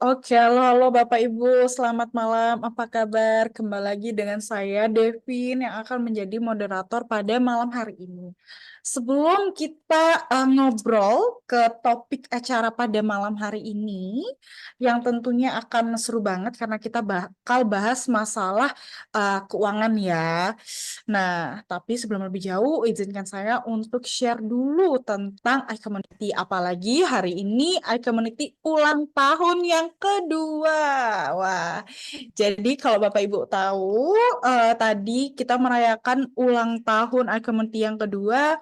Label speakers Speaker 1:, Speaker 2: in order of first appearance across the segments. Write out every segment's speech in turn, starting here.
Speaker 1: Oke, halo, halo Bapak Ibu, selamat malam. Apa kabar? Kembali lagi dengan saya, Devin, yang akan menjadi moderator pada malam hari ini. Sebelum kita ngobrol ke topik acara pada malam hari ini, yang tentunya akan seru banget karena kita bakal bahas masalah keuangan ya. Nah, tapi sebelum lebih jauh, izinkan saya untuk share dulu tentang iCommunity. Apalagi hari ini iCommunity ulang tahun yang kedua. Wah, jadi kalau Bapak Ibu tahu, tadi kita merayakan ulang tahun iCommunity yang kedua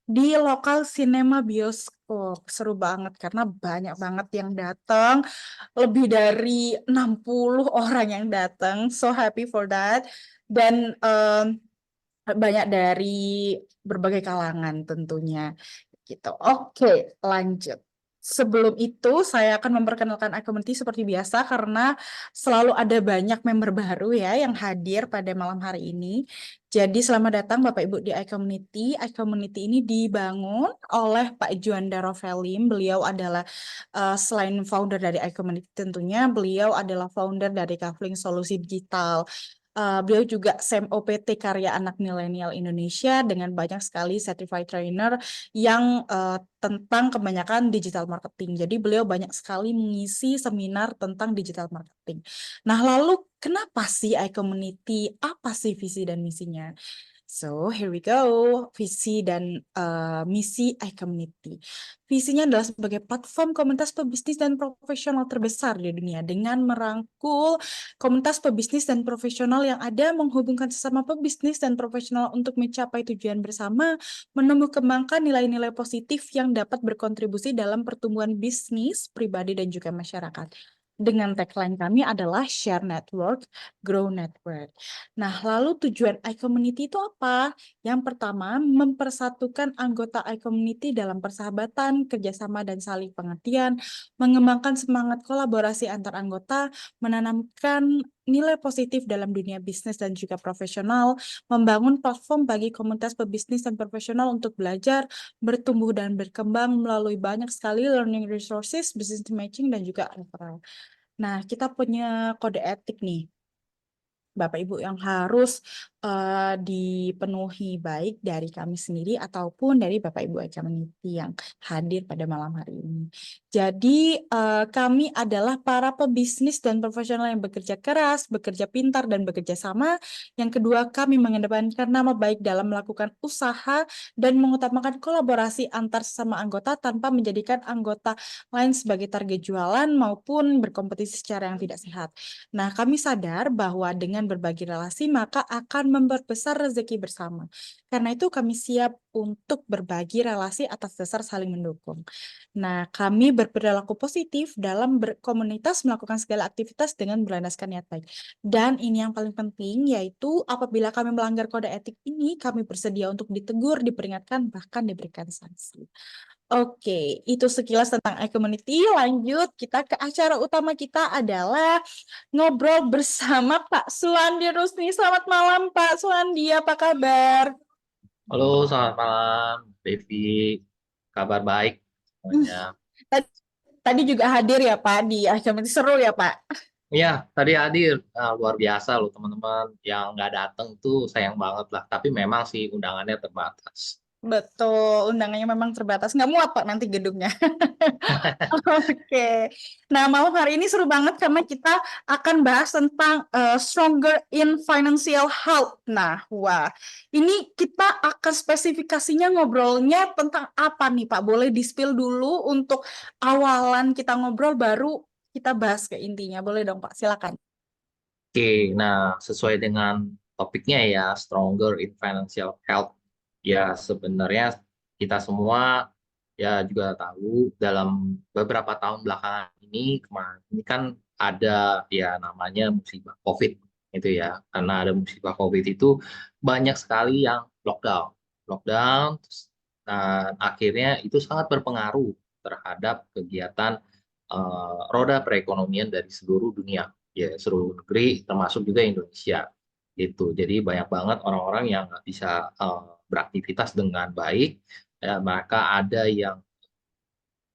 Speaker 1: di lokal sinema bioskop. Seru banget karena banyak banget yang datang, lebih dari 60 orang yang datang. So happy for that. Dan banyak dari berbagai kalangan tentunya gitu. Oke, lanjut. Sebelum itu saya akan memperkenalkan iCommunity seperti biasa karena selalu ada banyak member baru ya yang hadir pada malam hari ini. Jadi selamat datang Bapak Ibu di iCommunity. iCommunity ini dibangun oleh Pak Juanda Rovelim. Beliau adalah selain founder dari iCommunity tentunya beliau adalah founder dari Kafling Solusi Digital. Beliau juga SEM OPT Karya Anak Milenial Indonesia dengan banyak sekali certified trainer yang tentang kebanyakan digital marketing. Jadi beliau banyak sekali mengisi seminar tentang digital marketing. Nah, lalu kenapa sih iCommunity? Apa sih visi dan misinya? So, here we go. Visi dan misi iCommunity. Visinya adalah sebagai platform komunitas pebisnis dan profesional terbesar di dunia dengan merangkul komunitas pebisnis dan profesional yang ada menghubungkan sesama pebisnis dan profesional untuk mencapai tujuan bersama, menemukan kembangkan nilai-nilai positif yang dapat berkontribusi dalam pertumbuhan bisnis, pribadi, dan juga masyarakat. Dengan tagline kami adalah Share Network, Grow Network. Nah, lalu tujuan iCommunity itu apa? Yang pertama, mempersatukan anggota iCommunity dalam persahabatan, kerjasama, dan saling pengertian, mengembangkan semangat kolaborasi antar anggota, menanamkan nilai positif dalam dunia bisnis dan juga profesional, membangun platform bagi komunitas pebisnis dan profesional untuk belajar, bertumbuh, dan berkembang melalui banyak sekali learning resources, business matching, dan juga referral. Nah, kita punya kode etik nih, Bapak Ibu, yang harus dipenuhi baik dari kami sendiri ataupun dari Bapak Ibu Community yang hadir pada malam hari ini. Jadi kami adalah para pebisnis dan profesional yang bekerja keras, bekerja pintar, dan bekerja sama. Yang kedua, kami mengedepankan nama baik dalam melakukan usaha dan mengutamakan kolaborasi antar sesama anggota tanpa menjadikan anggota lain sebagai target jualan maupun berkompetisi secara yang tidak sehat. Nah, kami sadar bahwa dengan berbagi relasi maka akan memperbesar rezeki bersama. Karena itu kami siap untuk berbagi relasi atas dasar saling mendukung. Nah, kami berperilaku positif dalam berkomunitas melakukan segala aktivitas dengan berlandaskan niat baik. Dan ini yang paling penting, yaitu apabila kami melanggar kode etik ini, kami bersedia untuk ditegur, diperingatkan, bahkan diberikan sanksi. Oke, itu sekilas tentang iCommunity. Lanjut, kita ke acara utama kita adalah ngobrol bersama Pak Suandi Rusni. Selamat malam Pak Suandi, apa kabar?
Speaker 2: Halo, selamat malam, Devi. Kabar baik
Speaker 1: Hmm,
Speaker 2: semuanya.
Speaker 1: Tadi, tadi juga hadir ya Pak di iCommunity. Seru ya Pak?
Speaker 2: Iya, tadi hadir. Luar biasa loh teman-teman. Yang nggak datang tuh sayang banget lah. Tapi memang sih undangannya terbatas.
Speaker 1: Betul, undangannya memang terbatas. Nggak muat Pak nanti gedungnya. Oke. Nah, malam hari ini seru banget karena kita akan bahas tentang stronger in financial health. Nah, wah, ini kita akan spesifikasinya ngobrolnya tentang apa nih, Pak? Boleh di-spill dulu untuk awalan kita ngobrol, baru kita bahas ke intinya. Boleh dong, Pak? Silakan.
Speaker 2: Oke, nah sesuai dengan topiknya ya, Stronger in Financial Health. Ya, sebenarnya kita semua ya juga tahu dalam beberapa tahun belakangan ini, kemarin ini kan ada ya namanya musibah COVID itu ya. Karena ada musibah COVID itu banyak sekali yang lockdown. Lockdown, dan akhirnya itu sangat berpengaruh terhadap kegiatan roda perekonomian dari seluruh dunia, ya seluruh negeri termasuk juga Indonesia gitu. Jadi banyak banget orang-orang yang nggak bisa beraktivitas dengan baik. Ya, maka ada yang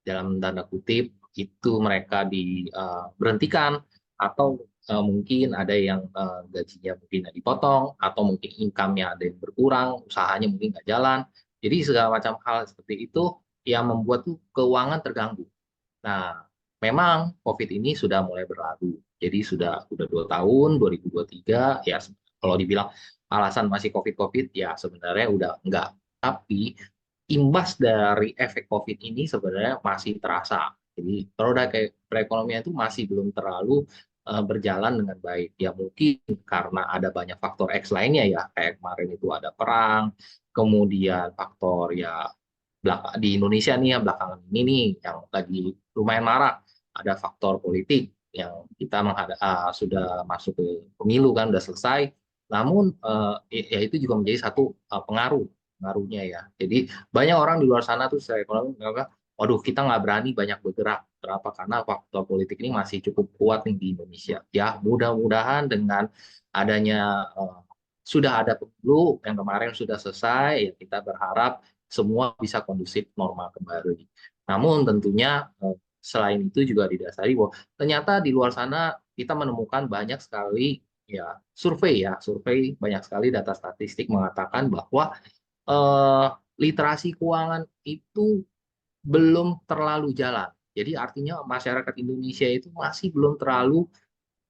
Speaker 2: dalam tanda kutip itu mereka diberhentikan atau mungkin ada yang gajinya mungkin dipotong atau mungkin income-nya ada yang berkurang, usahanya mungkin nggak jalan. Jadi segala macam hal seperti itu yang membuat tuh keuangan terganggu. Nah, memang COVID ini sudah mulai berlalu. Jadi sudah 2 tahun, 2023, ya kalau dibilang alasan masih COVID-COVID, ya sebenarnya udah enggak. Tapi imbas dari efek COVID ini sebenarnya masih terasa. Jadi roda kayak perekonomian itu masih belum terlalu berjalan dengan baik. Ya mungkin karena ada banyak faktor X lainnya ya, kayak kemarin itu ada perang, kemudian faktor ya di Indonesia nih ya belakangan ini nih yang lagi lumayan marak, ada faktor politik yang kita sudah masuk ke pemilu kan udah selesai, namun ya itu juga menjadi satu pengaruhnya ya. Jadi banyak orang di luar sana tuh secara ekonomi mereka, waduh kita nggak berani banyak bergerak. Kenapa? Karena faktor politik ini masih cukup kuat nih di Indonesia. Ya mudah-mudahan dengan adanya sudah ada pemilu yang kemarin sudah selesai, ya kita berharap semua bisa kondusif normal kembali. Namun tentunya selain itu juga didasari bahwa ternyata di luar sana kita menemukan banyak sekali survei banyak sekali data statistik mengatakan bahwa eh, literasi keuangan itu belum terlalu jalan. Jadi artinya masyarakat Indonesia itu masih belum terlalu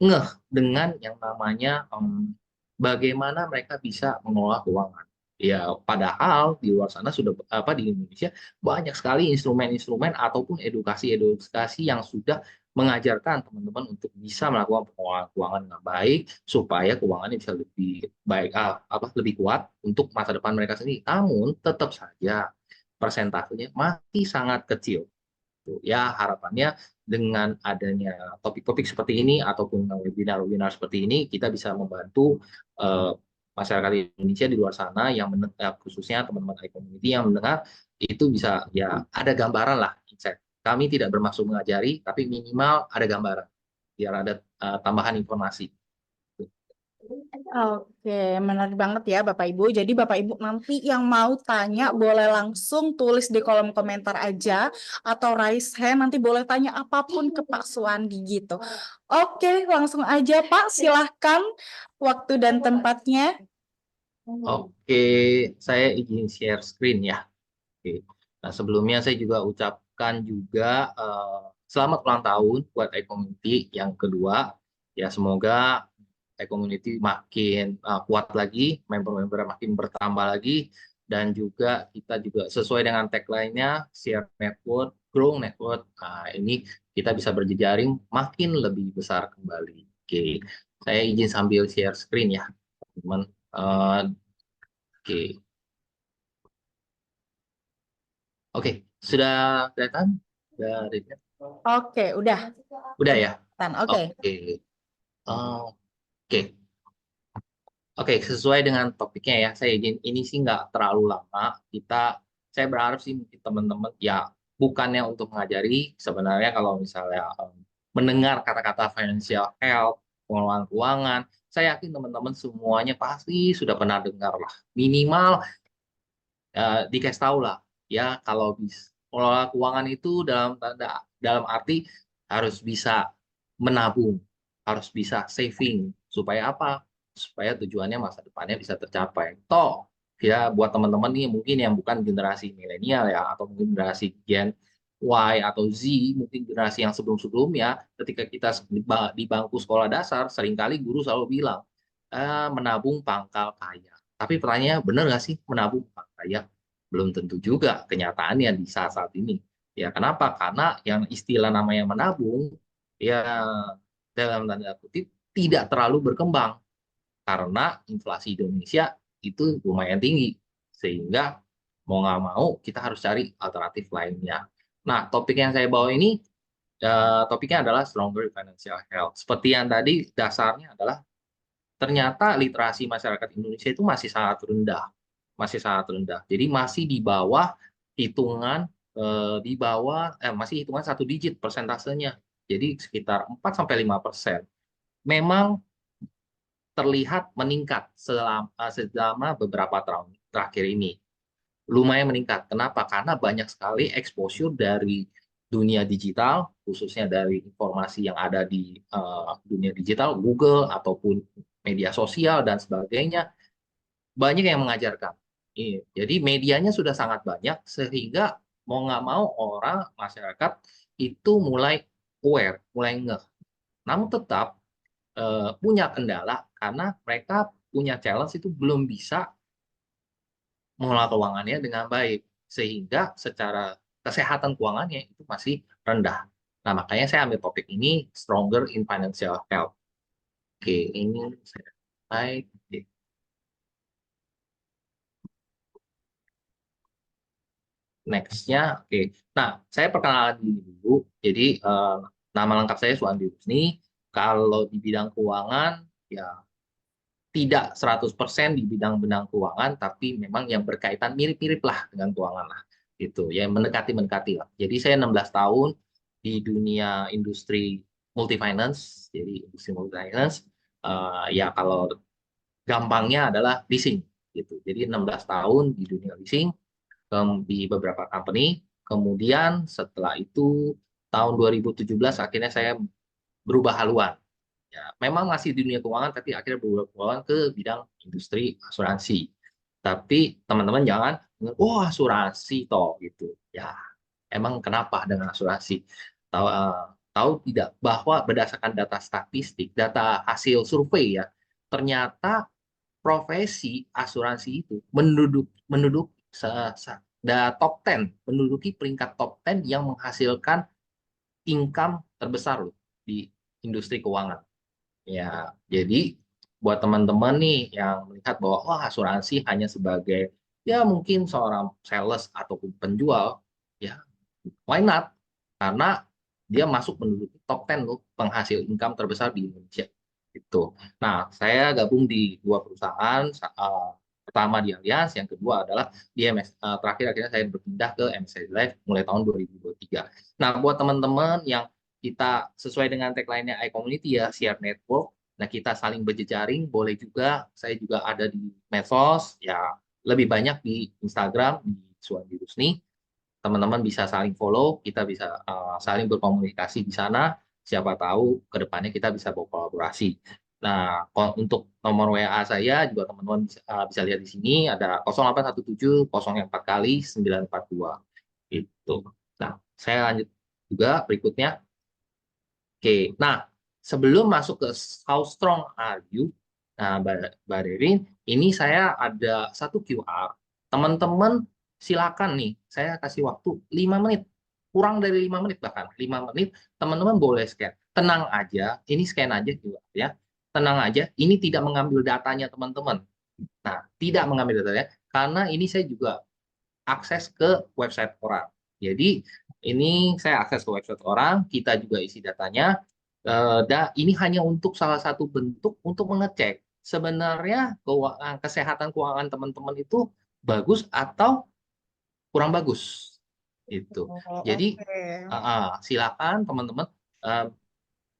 Speaker 2: ngeh dengan yang namanya bagaimana mereka bisa mengelola keuangan. Ya, padahal di luar sana sudah di Indonesia banyak sekali instrumen-instrumen ataupun edukasi-edukasi yang sudah mengajarkan teman-teman untuk bisa melakukan pengelolaan keuangan dengan baik supaya keuangannya bisa lebih baik lebih kuat untuk masa depan mereka sendiri. Namun tetap saja persentasenya masih sangat kecil. Ya, harapannya dengan adanya topik-topik seperti ini ataupun webinar-webinar seperti ini, kita bisa membantu eh, masyarakat Indonesia di luar sana yang khususnya teman-teman community yang mendengar itu bisa ya ada gambaran lah insight. Kami tidak bermaksud mengajari, tapi minimal ada gambaran biar ada tambahan informasi.
Speaker 1: Oke, menarik banget ya Bapak Ibu. Jadi Bapak Ibu nanti yang mau tanya boleh langsung tulis di kolom komentar aja atau raise hand, nanti boleh tanya apapun ke Pak Suwandi gitu. Oke, langsung aja Pak, silahkan waktu dan tempatnya.
Speaker 2: Oke, saya izin share screen ya. Oke. Nah, sebelumnya saya juga ucapkan juga selamat ulang tahun buat iCommunity yang kedua. Ya, semoga iCommunity makin kuat lagi, member-member makin bertambah lagi, dan juga kita juga sesuai dengan tagline-nya, share network, grow network. Nah, ini kita bisa berjejaring makin lebih besar kembali. Oke, saya izin sambil share screen ya, teman-teman. Oke. Oke, sudah kelihatan? Sudah dilihat?
Speaker 1: Oke, udah.
Speaker 2: Udah ya?
Speaker 1: Kelihatan. Oke.
Speaker 2: Oke. Oke. Oke, sesuai dengan topiknya ya. Saya izin ini sih nggak terlalu lama. Saya berharap sih mungkin teman-teman ya bukannya untuk mengajari. Sebenarnya kalau misalnya mendengar kata-kata financial health, pengelolaan keuangan, saya yakin teman-teman semuanya pasti sudah pernah dengar lah. Minimal dikasih tahu lah ya kalau bisa mengelola keuangan itu dalam arti harus bisa menabung, harus bisa saving supaya apa? Supaya tujuannya masa depannya bisa tercapai. Toh ya buat teman-teman nih mungkin yang bukan generasi milenial ya atau mungkin generasi Gen Y atau Z, mungkin generasi yang sebelum-sebelumnya ketika kita di bangku sekolah dasar seringkali guru selalu bilang menabung pangkal kaya. Tapi pertanyaannya benar nggak sih menabung pangkal kaya? Belum tentu juga kenyataannya di saat-saat ini. Ya kenapa? Karena yang istilah namanya menabung ya dalam tanda kutip tidak terlalu berkembang karena inflasi Indonesia itu lumayan tinggi sehingga mau nggak mau kita harus cari alternatif lainnya. Nah, topik yang saya bawa ini topiknya adalah stronger financial health. Seperti yang tadi dasarnya adalah ternyata literasi masyarakat Indonesia itu masih sangat rendah, masih sangat rendah. Jadi masih di bawah hitungan masih hitungan satu digit persentasenya. Jadi sekitar 4 sampai 5%. Memang terlihat meningkat selama beberapa tahun terakhir ini. Lumayan meningkat. Kenapa? Karena banyak sekali exposure dari dunia digital, khususnya dari informasi yang ada di dunia digital, Google ataupun media sosial dan sebagainya, banyak yang mengajarkan. Iya. Jadi medianya sudah sangat banyak sehingga mau nggak mau orang masyarakat itu mulai aware, mulai ngeh. Namun tetap punya kendala karena mereka punya challenge itu belum bisa mengelola keuangannya dengan baik sehingga secara kesehatan keuangannya itu masih rendah. Nah, makanya saya ambil topik ini Stronger in Financial Health. Oke, ini saya slide. Oke. Next-nya, oke. Nah, saya perkenalan diri dulu. Jadi, nama lengkap saya Suandi Rusni. Kalau di bidang keuangan, ya tidak 100% di bidang keuangan, tapi memang yang berkaitan mirip-mirip lah dengan keuangan lah. Gitu, ya mendekati-mendekati lah. Jadi saya 16 tahun di dunia industri multi-finance. Jadi industri multi-finance, ya kalau gampangnya adalah leasing. Gitu. Jadi 16 tahun di dunia leasing, di beberapa company. Kemudian setelah itu tahun 2017 akhirnya saya berubah haluan. Ya, memang masih di dunia keuangan tapi akhirnya berubah keuangan ke bidang industri asuransi. Tapi teman-teman jangan, oh asuransi toh gitu. Ya, emang kenapa dengan asuransi? Tahu tahu tidak bahwa berdasarkan data statistik, data hasil survei ya, ternyata profesi asuransi itu menduduk top 10, menduduki peringkat top 10 yang menghasilkan income terbesar loh di industri keuangan. Ya, jadi buat teman-teman nih yang melihat bahwa wah asuransi hanya sebagai ya mungkin seorang sales ataupun penjual, ya why not? Karena dia masuk menduduki top 10 loh penghasil income terbesar di Indonesia. Itu. Nah, saya gabung di dua perusahaan. Pertama di Allianz, yang kedua adalah di MS. Terakhir akhirnya saya berpindah ke MSCI Life mulai tahun 2023. Nah, buat teman-teman yang kita sesuai dengan tagline-nya iCommunity ya, share network. Nah, kita saling berjejaring, boleh juga. Saya juga ada di medsos, ya lebih banyak di Instagram, di Suandi Rusni. Teman-teman bisa saling follow, kita bisa saling berkomunikasi di sana. Siapa tahu ke depannya kita bisa berkolaborasi. Nah, untuk nomor WA saya juga teman-teman bisa lihat di sini ada 0817 04 kali 942 itu. Nah, saya lanjut juga berikutnya. Oke, nah sebelum masuk ke how strong are you, nah Mbak Derin, ini saya ada satu QR. Teman-teman silakan nih, saya kasih waktu 5 menit, kurang dari 5 menit bahkan 5 menit, teman-teman boleh scan. Tenang aja, ini scan aja juga ya. Tenang aja, ini tidak mengambil datanya teman-teman. Nah, tidak mengambil datanya, karena ini saya juga akses ke website orang. Jadi ini saya akses ke website orang, kita juga isi datanya. Ini hanya untuk salah satu bentuk untuk mengecek sebenarnya keuangan kesehatan keuangan teman-teman itu bagus atau kurang bagus. Itu.
Speaker 1: Oh,
Speaker 2: Jadi
Speaker 1: oke.
Speaker 2: silakan teman-teman. Eh,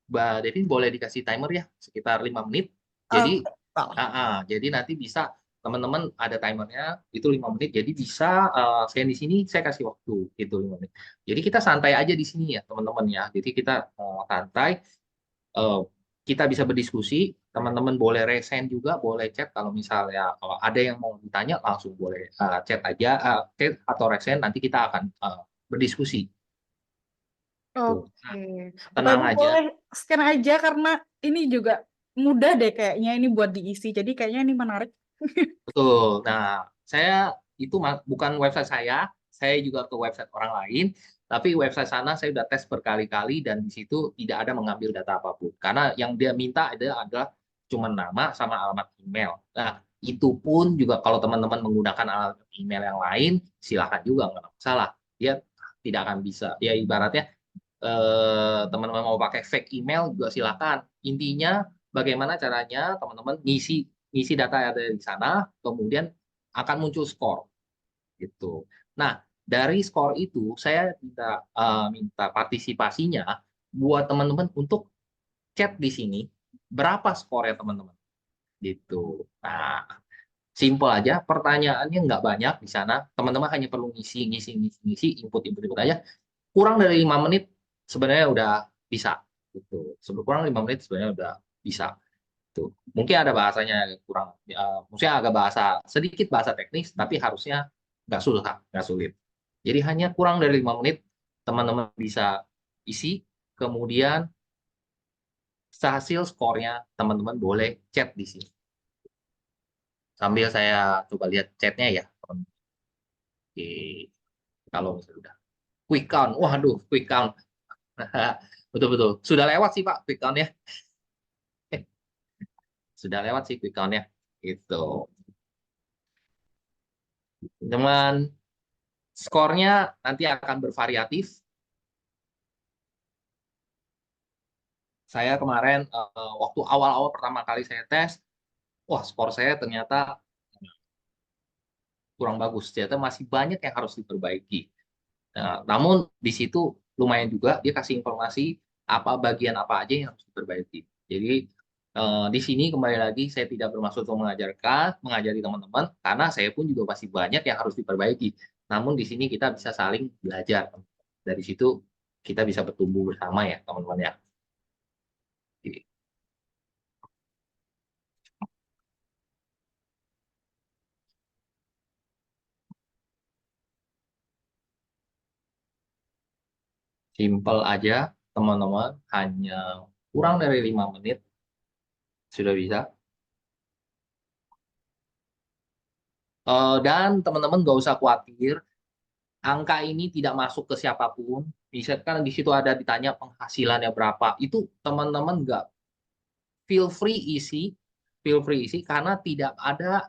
Speaker 2: Mbak Devin boleh dikasih timer ya sekitar 5 menit. Jadi
Speaker 1: Oke, Pak.
Speaker 2: jadi nanti bisa teman-teman ada timernya itu 5 menit. Jadi bisa scan di sini saya kasih waktu itu 5 menit. Jadi kita santai aja di sini ya teman-teman ya. Jadi kita santai, eh, kita bisa berdiskusi. Teman-teman boleh resen juga, boleh chat kalau misalnya kalau ada yang mau ditanya langsung boleh chat aja, chat atau resen nanti kita akan berdiskusi. Tuh,
Speaker 1: Oke. Bapak
Speaker 2: tenang
Speaker 1: Ibu
Speaker 2: aja.
Speaker 1: boleh scan aja karena ini juga mudah deh kayaknya ini buat diisi. Jadi kayaknya ini menarik.
Speaker 2: Betul. Nah, saya itu bukan website saya juga ke website orang lain, tapi website sana saya udah tes berkali-kali dan di situ tidak ada mengambil data apapun. Karena yang dia minta adalah cuma nama sama alamat email. Nah, itu pun juga kalau teman-teman menggunakan alamat email yang lain, silakan juga nggak masalah. Dia tidak akan bisa. Ya ibaratnya teman-teman mau pakai fake email juga silakan. Intinya bagaimana caranya teman-teman ngisi ngisi data yang ada di sana, kemudian akan muncul skor gitu. Nah, dari skor itu saya minta partisipasinya buat teman-teman untuk chat di sini berapa skornya teman-teman gitu. Nah, simple aja, pertanyaannya nggak banyak di sana. Teman-teman hanya perlu ngisi, ngisi, ngisi, ngisi, input, input, input aja. kurang dari 5 menit sebenarnya udah bisa gitu. Sebelum kurang 5 menit sebenarnya udah bisa tuh. Mungkin ada bahasanya kurang, maksudnya agak bahasa sedikit bahasa teknis, tapi harusnya nggak sulit. Jadi hanya kurang dari 5 menit teman-teman bisa isi, kemudian hasil skornya teman-teman boleh chat di sini. Sambil saya coba lihat chatnya ya, teman. Oke, kalau misalnya udah quick count, waduh quick count, betul-betul sudah lewat sih Pak quick count ya, sudah lewat sih quick count ya, gitu. Dengan skornya nanti akan bervariatif. Saya kemarin waktu awal-awal pertama kali saya tes, wah skor saya ternyata kurang bagus, ternyata masih banyak yang harus diperbaiki. Nah, namun di situ lumayan juga dia kasih informasi apa bagian apa aja yang harus diperbaiki. Jadi di sini kembali lagi saya tidak bermaksud untuk mengajari teman-teman karena saya pun juga masih banyak yang harus diperbaiki. Namun di sini kita bisa saling belajar. Dari situ kita bisa bertumbuh bersama ya teman-teman ya. Simple aja teman-teman, hanya kurang dari 5 menit sudah bisa. Dan teman-teman nggak usah khawatir, angka ini tidak masuk ke siapapun. Misalkan di situ ada ditanya penghasilannya berapa, itu teman-teman nggak feel free isi, karena tidak ada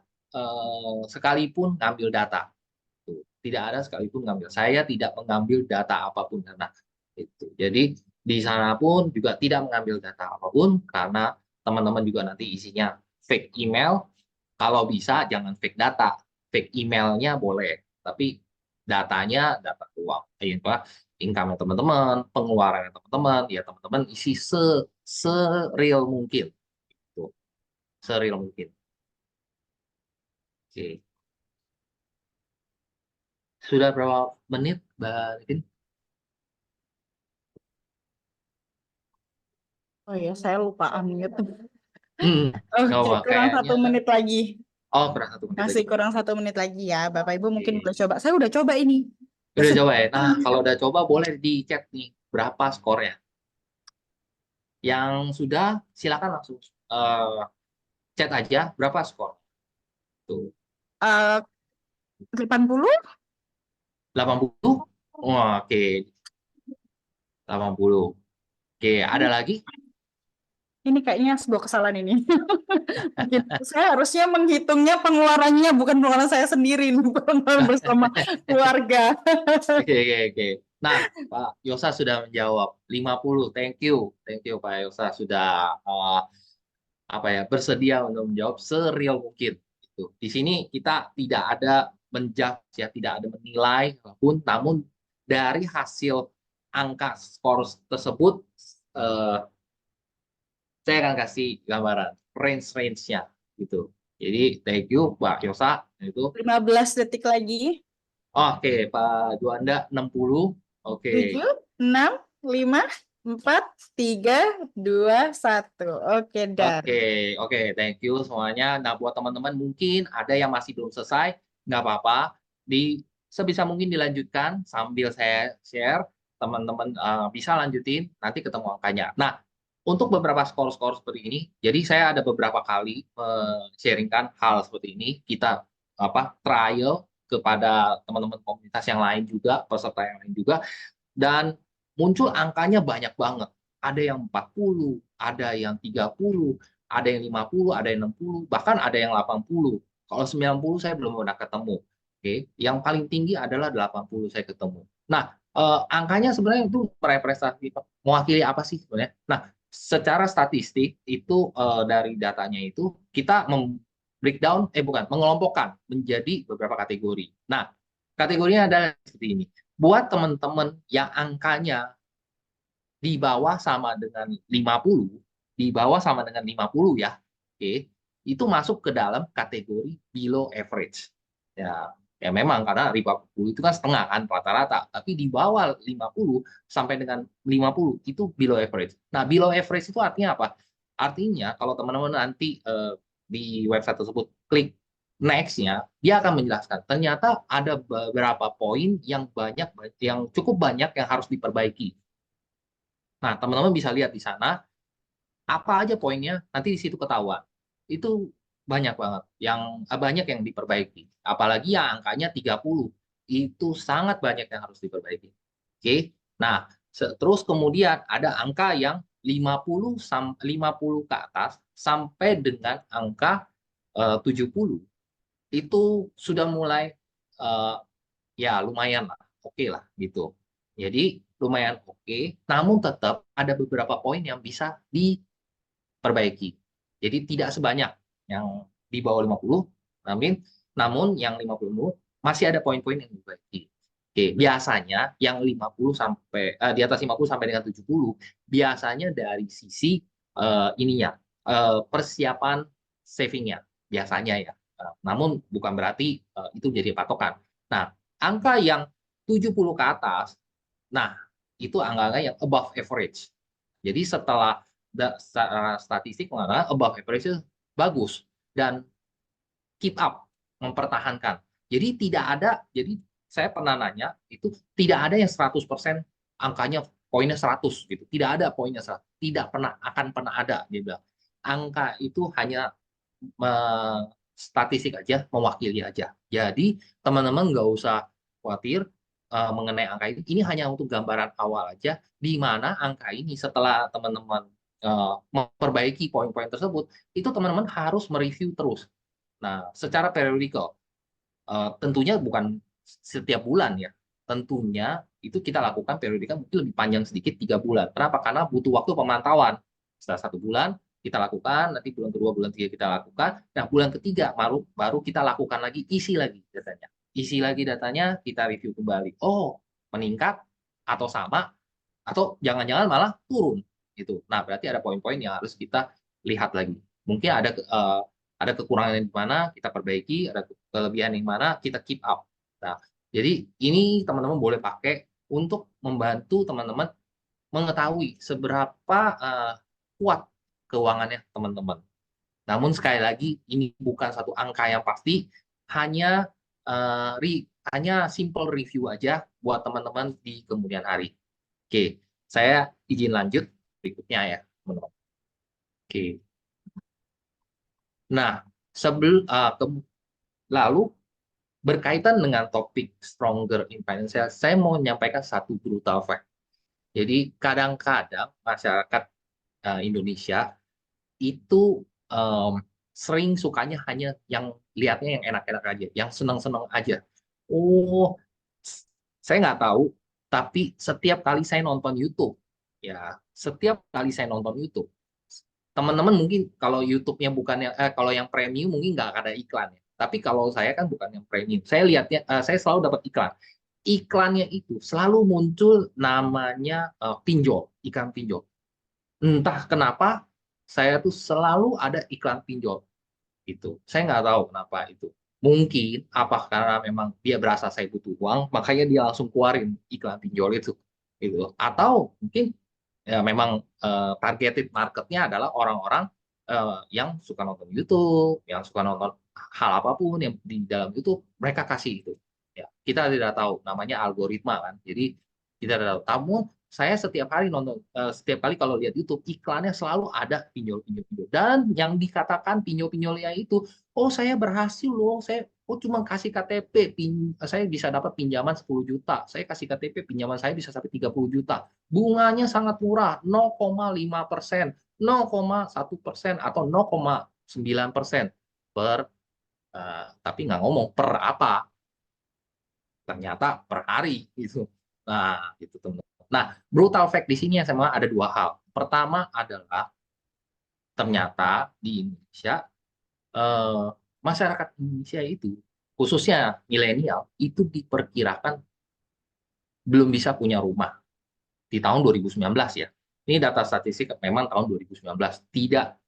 Speaker 2: sekalipun ngambil data. Tuh, tidak ada sekalipun ngambil. Saya tidak mengambil data apapun karena itu. Jadi di sana pun juga tidak mengambil data apapun karena teman-teman juga nanti isinya fake email. Kalau bisa jangan fake data, fake emailnya boleh, tapi datanya data uang, apa income teman-teman, pengeluaran teman-teman, ya teman-teman isi real mungkin, tuh, real mungkin. Oke, sudah berapa menit, Mbak Nitin?
Speaker 1: Oh iya, saya lupa unmute.
Speaker 2: Hmm, nggak
Speaker 1: Oke,
Speaker 2: apa,
Speaker 1: kurang
Speaker 2: kayaknya.
Speaker 1: 1 menit lagi.
Speaker 2: Oh, kurang 1 menit
Speaker 1: Masih
Speaker 2: lagi.
Speaker 1: kurang 1 menit lagi ya. Bapak Ibu mungkin
Speaker 2: Oke.
Speaker 1: udah coba. Saya udah coba ini. Udah
Speaker 2: Udah coba ya.
Speaker 1: sebentar.
Speaker 2: Nah, kalau udah coba boleh di chat nih berapa skornya. Yang sudah silakan langsung eh, chat aja berapa skor. Tuh,
Speaker 1: Eh, 80?
Speaker 2: 80. Wah, oke, 80. Oke, ada lagi?
Speaker 1: Ini kayaknya sebuah kesalahan ini. Mungkin saya harusnya menghitungnya pengeluarannya, bukan pengeluaran saya sendiri, pengeluaran bersama keluarga.
Speaker 2: Oke, oke, oke. Nah, Pak Yosa sudah menjawab 50. Thank you. Thank you Pak Yosa sudah apa ya bersedia untuk menjawab sereal mungkin. Gitu. Di sini kita tidak ada menjudge ya, tidak ada menilai apapun, namun dari hasil angka skor tersebut eh, saya akan kasih gambaran range-nya gitu. Jadi thank you Pak Yosa itu.
Speaker 1: 15 detik lagi.
Speaker 2: Oke, Pak Juanda 60. Oke.
Speaker 1: 7, 6, 5, 4, 3, 2, 1. Oke, dan.
Speaker 2: Oke, oke, thank you semuanya. Nah, buat teman-teman mungkin ada yang masih belum selesai, nggak apa-apa. Di sebisa mungkin dilanjutkan sambil saya share, teman-teman bisa lanjutin, nanti ketemu angkanya. Nah, untuk beberapa skor-skor seperti ini, jadi saya ada beberapa kali sharingkan hal seperti ini. Kita apa trial kepada teman-teman komunitas yang lain juga, peserta yang lain juga, dan muncul angkanya banyak banget. Ada yang 40, ada yang 30, ada yang 50, ada yang 60, bahkan ada yang 80. Kalau 90 saya belum pernah ketemu. Oke, yang paling tinggi adalah 80 saya ketemu. Nah, angkanya sebenarnya itu merepresentasi mewakili apa sih sebenarnya? Nah, secara statistik itu dari datanya itu kita breakdown bukan mengelompokkan menjadi beberapa kategori. Nah, kategorinya adalah seperti ini. Buat teman-teman yang angkanya di bawah sama dengan 50, di bawah sama dengan 50 ya, oke, itu masuk ke dalam kategori below average. Ya, Ya memang karena 50 itu kan setengah kan rata-rata, tapi di bawah 50 sampai dengan 50 itu below average. Nah, below average itu artinya apa? Artinya kalau teman-teman nanti di website tersebut klik next-nya, dia akan menjelaskan ternyata ada beberapa poin yang yang cukup banyak yang harus diperbaiki. Nah, teman-teman bisa lihat di sana apa aja poinnya, nanti di situ ketahuan. Itu banyak banget yang diperbaiki. Apalagi yang angkanya 30 itu sangat banyak yang harus diperbaiki. Oke. Nah, terus kemudian ada angka yang 50 ke atas sampai dengan angka 70 itu sudah mulai eh, ya lumayan lah, oke lah gitu. Jadi lumayan oke, namun tetap ada beberapa poin yang bisa perbaiki. Jadi tidak sebanyak yang di bawah 50, namun namun yang 50 masih ada poin-poin yang diperbaiki. Oke, biasanya yang 50 sampai di atas 50 sampai dengan 70 biasanya dari sisi ininya persiapan savingnya biasanya ya. Namun bukan berarti itu jadi patokan. Nah, angka yang 70 ke atas, nah itu angka-angka yang above average. Jadi setelah statistik mengatakan above average itu bagus dan keep up, mempertahankan. Jadi tidak ada, jadi saya pernah nanya, itu tidak ada yang 100% angkanya poinnya 100 gitu. Tidak ada poinnya 100. Tidak pernah, akan pernah ada, dia bilang. Angka itu hanya statistik aja, mewakili aja. Jadi teman-teman nggak usah khawatir mengenai angka ini. Ini hanya untuk gambaran awal aja, di mana angka ini setelah teman-teman memperbaiki poin-poin tersebut, itu teman-teman harus mereview terus. Nah, secara periodikal, tentunya bukan setiap bulan ya. Tentunya itu kita lakukan periodikal mungkin lebih panjang sedikit 3 bulan. Kenapa? Karena butuh waktu pemantauan. Setelah 1 bulan kita lakukan, nanti bulan kedua, bulan ketiga kita lakukan. Nah, bulan ketiga baru kita lakukan lagi, isi lagi datanya. Isi lagi datanya, kita review kembali. Oh, meningkat atau sama atau jangan-jangan malah turun gitu. Nah, berarti ada poin-poin yang harus kita lihat lagi. Mungkin ada kekurangan yang di mana kita perbaiki, ada kelebihan yang mana kita keep up. Nah, jadi ini teman-teman boleh pakai untuk membantu teman-teman mengetahui seberapa kuat keuangannya teman-teman. Namun sekali lagi ini bukan satu angka yang pasti, hanya hanya simple review aja buat teman-teman di kemudian hari. Oke, saya izin lanjut berikutnya ya, teman-teman. Oke. Nah, lalu berkaitan dengan topik stronger in financial, saya mau menyampaikan satu brutal fact. Jadi kadang-kadang masyarakat Indonesia itu sering sukanya hanya yang lihatnya yang enak-enak aja, yang senang-senang aja. Oh, saya nggak tahu, tapi setiap kali saya nonton YouTube, ya setiap kali saya nonton YouTube, teman-teman mungkin kalau YouTube-nya bukan kalau yang premium mungkin nggak ada iklan ya. Tapi kalau saya kan bukan yang premium, saya lihatnya saya selalu dapat iklan. Iklannya itu selalu muncul namanya pinjol, ikan pinjol. Entah kenapa saya tuh selalu ada iklan pinjol itu. Saya nggak tahu kenapa itu. Mungkin apa karena memang dia berasa saya butuh uang, makanya dia langsung keluarin iklan pinjol itu. Gitu. Atau mungkin ya memang targeted marketnya adalah orang-orang yang suka nonton YouTube, yang suka nonton hal apapun yang di dalam YouTube, mereka kasih itu. Ya, kita tidak tahu, namanya algoritma kan. Jadi kita tidak tahu. Tamu saya setiap hari nonton, setiap kali kalau lihat YouTube iklannya selalu ada pinjol-pinjol dan yang dikatakan pinjol-pinjolnya itu, oh saya berhasil loh, oh cuma kasih KTP, saya bisa dapat pinjaman 10 juta, saya kasih KTP pinjaman saya bisa sampai 30 juta. Bunganya sangat murah, 0,5%, 0,1% atau 0,9% per, tapi nggak ngomong per apa, ternyata per hari gitu. Nah, gitu teman. Nah, brutal fact di sini yang sama ada dua hal. Pertama adalah ternyata di Indonesia eh, masyarakat Indonesia itu khususnya milenial itu diperkirakan belum bisa punya rumah di tahun 2019 ya. Ini data statistik memang tahun 2019 tidak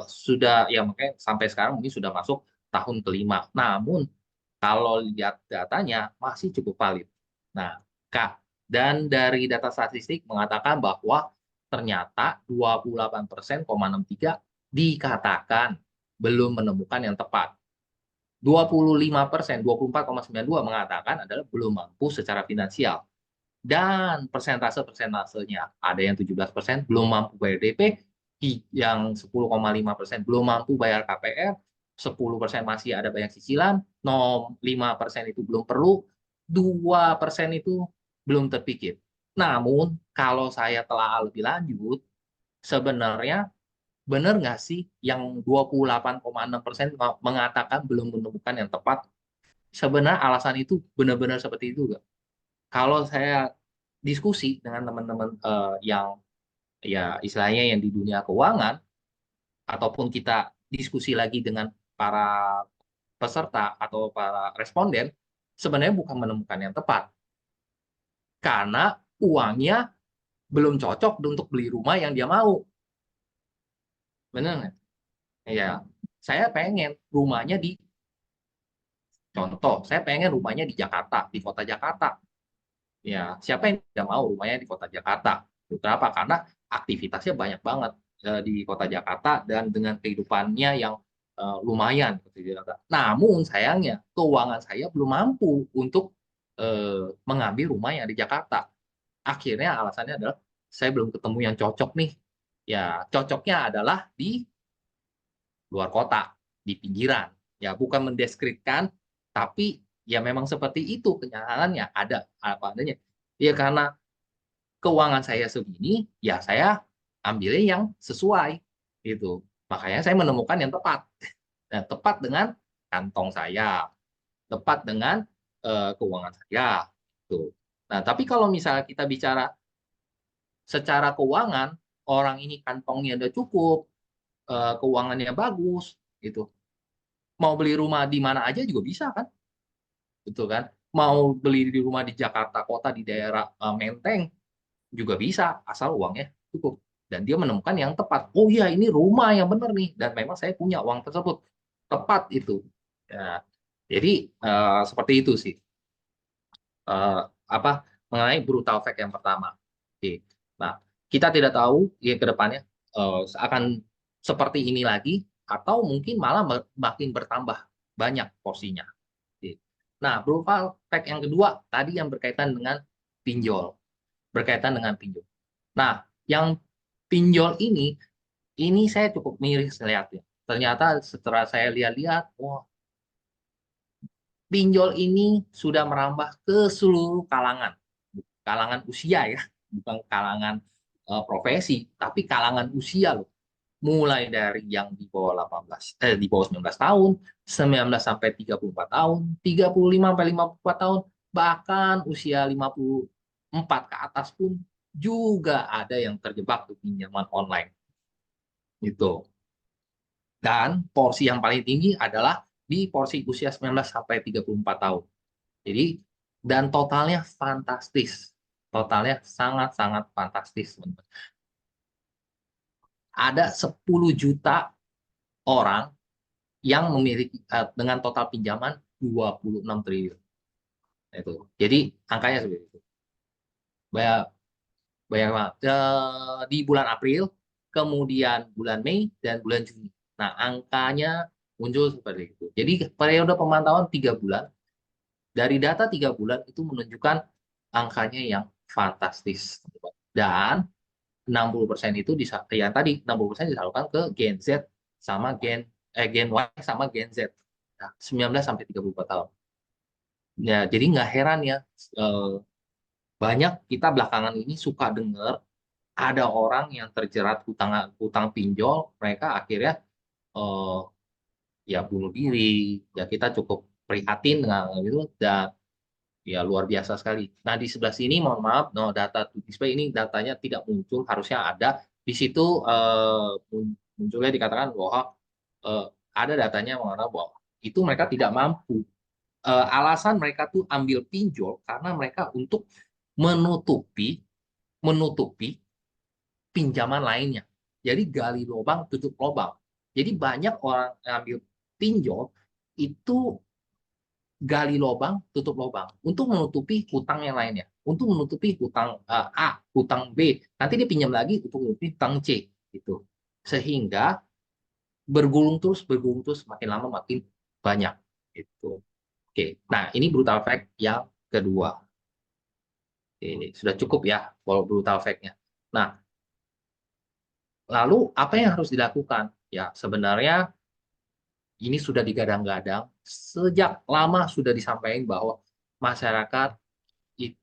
Speaker 2: sudah ya makanya sampai sekarang mungkin sudah masuk tahun kelima. Namun Kalau lihat datanya masih cukup valid. Nah, Kak, dan dari data statistik mengatakan bahwa ternyata 28,63% dikatakan belum menemukan yang tepat. 25%, 24,92 mengatakan adalah belum mampu secara finansial. Dan persentase-persentasenya ada yang 17% belum mampu bayar DP, yang 10,5% belum mampu bayar KPR, 10% masih ada bayar cicilan, 5% itu belum perlu, 2% itu belum terpikir. Namun, kalau saya telah lebih lanjut, sebenarnya benar nggak sih yang 28,6% mengatakan belum menemukan yang tepat? Sebenarnya alasan itu benar-benar seperti itu nggak? Kalau saya diskusi dengan teman-teman yang ya istilahnya yang di dunia keuangan, ataupun kita diskusi lagi dengan para peserta atau para responden, sebenarnya bukan menemukan yang tepat karena uangnya belum cocok untuk beli rumah yang dia mau. Benar nggak? Ya, saya pengen rumahnya di contoh, saya pengen rumahnya di Jakarta, di kota Jakarta. Ya, siapa yang tidak mau rumahnya di kota Jakarta? Kenapa? Karena aktivitasnya banyak banget di kota Jakarta dan dengan kehidupannya yang lumayan seperti di Jakarta. Namun sayangnya keuangan saya belum mampu untuk mengambil rumah yang di Jakarta. Akhirnya alasannya adalah saya belum ketemu yang cocok nih. Ya, cocoknya adalah di luar kota, di pinggiran. Ya, bukan mendeskripsikan, tapi ya memang seperti itu kenyataannya, ada apa adanya. Ya karena keuangan saya segini, ya saya ambilnya yang sesuai gitu. Makanya saya menemukan yang tepat. Dan tepat dengan kantong saya, tepat dengan keuangan saya. Gitu. Nah, tapi kalau misalnya kita bicara secara keuangan, orang ini kantongnya udah cukup, keuangannya bagus, gitu. Mau beli rumah di mana aja juga bisa kan, betul kan? Mau beli di rumah di Jakarta Kota di daerah Menteng juga bisa, asal uangnya cukup. Dan dia menemukan yang tepat. Oh iya, ini rumah yang benar nih. Dan memang saya punya uang tersebut. Tepat itu. Ya, jadi seperti itu sih. Eh, apa mengenai brutal fact yang pertama. Oke. Nah, kita tidak tahu ya ke depannya akan seperti ini lagi atau mungkin malah makin bertambah banyak porsinya. Oke. Nah, brutal fact yang kedua tadi yang berkaitan dengan pinjol, berkaitan dengan pinjol. Nah, yang pinjol ini saya cukup miris lihatnya. Ternyata setelah saya lihat-lihat, wah, pinjol ini sudah merambah ke seluruh kalangan, kalangan usia ya, bukan kalangan profesi, tapi kalangan usia loh. Mulai dari yang di bawah 18, di bawah 19 tahun, 19 sampai 34 tahun, 35 sampai 54 tahun, bahkan usia 54 ke atas pun juga ada yang terjebak di pinjaman online. Itu. Dan porsi yang paling tinggi adalah di porsi usia 19 sampai 34 tahun. Jadi dan totalnya fantastis. Totalnya sangat-sangat fantastis, teman-teman. Ada 10 juta orang yang memiliki dengan total pinjaman 26 triliun. Itu. Jadi angkanya seperti itu. Banyak, banyak banget. Di bulan April, kemudian bulan Mei dan bulan Juni. Nah, angkanya muncul seperti itu. Jadi periode pemantauan 3 bulan. Dari data 3 bulan itu menunjukkan angkanya yang fantastis. Dan 60% itu yang tadi 60% disalurkan ke Gen Z sama Gen Y sama Gen Z. Nah, 19 sampai 34 tahun. Ya, jadi nggak heran ya eh, banyak kita belakangan ini suka dengar ada orang yang terjerat hutang hutang pinjol, mereka akhirnya eh, ya bunuh diri. Ya kita cukup prihatin dengan itu dan ya luar biasa sekali. Nah di sebelah sini mohon maaf, no data to display ini datanya tidak muncul, harusnya ada. Di situ munculnya dikatakan bahwa eh, ada datanya mengatakan bahwa itu mereka tidak mampu. Alasan mereka tuh ambil pinjol karena mereka untuk menutupi menutupi pinjaman lainnya. Jadi gali lubang tutup lubang. Jadi banyak orang yang ambil pinjol itu gali lubang, tutup lubang untuk menutupi hutang yang lainnya, untuk menutupi hutang A, hutang B, nanti dia pinjam lagi untuk menutupi hutang C gitu. Sehingga bergulung terus makin lama makin banyak gitu. Oke. Nah, ini brutal fact yang kedua. Ini sudah cukup ya kalau brutal fact-nya. Nah, lalu apa yang harus dilakukan? Ya, sebenarnya ini sudah digadang-gadang sejak lama sudah disampaikan bahwa masyarakat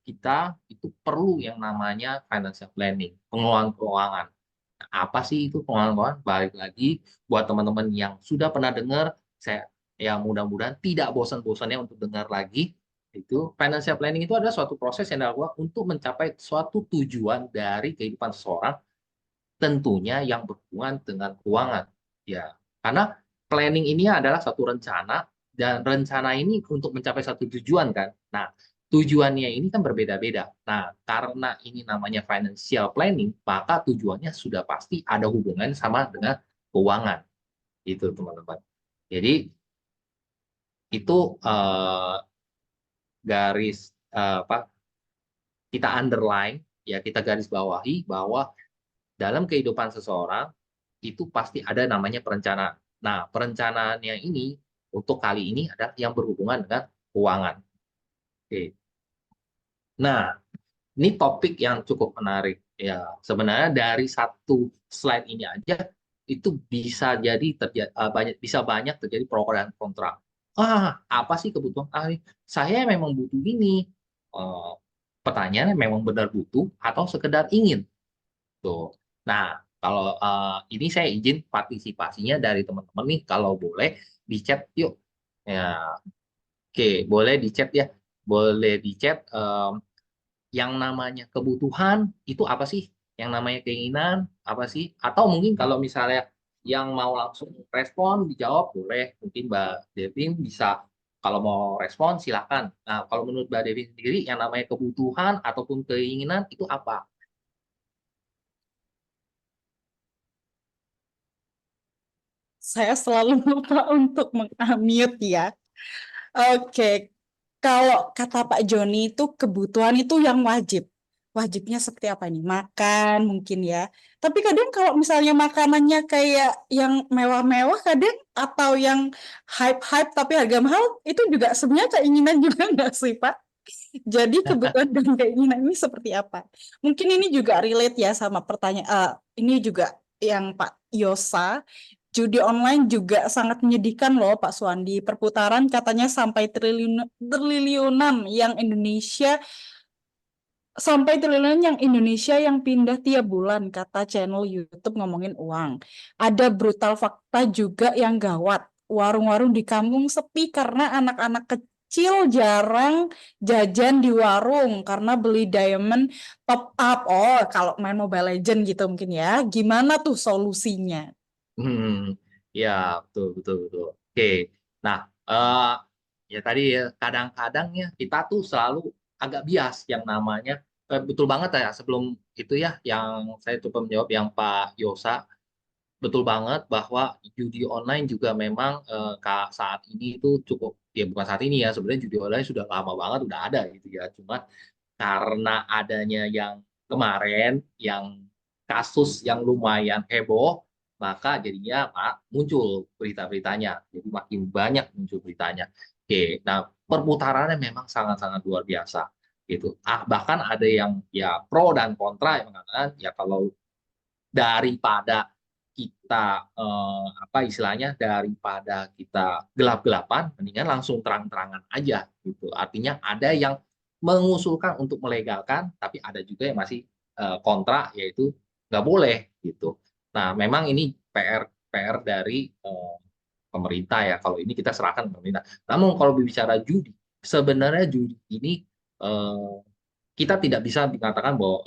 Speaker 2: kita itu perlu yang namanya financial planning, pengelolaan keuangan. Nah, apa sih itu pengelolaan keuangan? Balik lagi buat teman-teman yang sudah pernah dengar, saya ya mudah-mudahan tidak bosan-bosannya untuk dengar lagi. Itu financial planning itu adalah suatu proses yang dilakukan untuk mencapai suatu tujuan dari kehidupan seseorang, tentunya yang berhubungan dengan keuangan. Ya, karena planning ini adalah satu rencana dan rencana ini untuk mencapai satu tujuan kan. Nah, tujuannya ini kan berbeda-beda. Nah, karena ini namanya financial planning, maka tujuannya sudah pasti ada hubungan sama dengan keuangan. Itu teman-teman. Jadi itu garis apa kita underline ya kita garis bawahi bahwa dalam kehidupan seseorang itu pasti ada namanya perencanaan. Nah, perencanaannya ini untuk kali ini adalah yang berhubungan dengan keuangan. Oke. Nah, ini topik yang cukup menarik. Ya, sebenarnya dari satu slide ini aja itu bisa jadi bisa banyak terjadi pro dan kontra. Apa sih kebutuhan? Saya memang butuh ini. Eh, Pertanyaannya memang benar butuh atau sekedar ingin? Tuh. Nah, kalau ini saya izin partisipasinya dari teman-teman nih, kalau boleh di chat yuk. Ya, oke, boleh di chat ya. Boleh di chat yang namanya kebutuhan itu apa sih? Yang namanya keinginan apa sih? Atau mungkin kalau misalnya yang mau langsung respon dijawab boleh. Mungkin Mbak Devin bisa kalau mau respon silakan. Nah, kalau menurut Mbak Devin sendiri yang namanya kebutuhan ataupun keinginan itu apa?
Speaker 1: Saya selalu lupa untuk meng-unmute ya. Oke, kalau kata Pak Joni itu kebutuhan itu yang wajib. Wajibnya seperti apa nih? Makan mungkin ya. Tapi kadang kalau misalnya makanannya kayak yang mewah-mewah kadang atau yang hype-hype tapi harga mahal, itu juga sebenarnya keinginan juga nggak sih Pak? Jadi kebutuhan dan keinginan ini seperti apa? Mungkin ini juga relate ya sama pertanyaan, ini juga yang Pak Yosa. Judi online juga sangat menyedihkan loh Pak Suwandi. Perputaran katanya sampai triliunan yang Indonesia yang pindah tiap bulan kata channel YouTube ngomongin uang. Ada brutal fakta juga yang gawat. Warung-warung di kampung sepi karena anak-anak kecil jarang jajan di warung karena beli diamond top up. Oh, kalau main Mobile Legend gitu mungkin ya. Gimana tuh solusinya?
Speaker 2: Hmm, ya betul betul betul. Oke, nah eh, ya tadi ya kadang-kadang ya kita tuh selalu agak bias yang namanya betul banget ya sebelum itu ya yang saya coba menjawab yang Pak Yosa betul banget bahwa judi online juga memang saat ini itu cukup ya bukan saat ini ya sebenarnya judi online sudah lama banget udah ada gitu ya cuma karena adanya yang kemarin yang kasus yang lumayan heboh maka jadinya muncul berita-beritanya jadi makin banyak muncul beritanya oke nah perputarannya memang sangat-sangat luar biasa gitu bahkan ada yang ya pro dan kontra yang mengatakan ya kalau daripada kita apa istilahnya daripada kita gelap-gelapan mendingan langsung terang-terangan aja gitu artinya ada yang mengusulkan untuk melegalkan tapi ada juga yang masih kontra yaitu nggak boleh gitu nah memang ini PR dari pemerintah ya kalau ini kita serahkan ke pemerintah namun kalau berbicara judi sebenarnya judi ini eh, kita tidak bisa dikatakan bahwa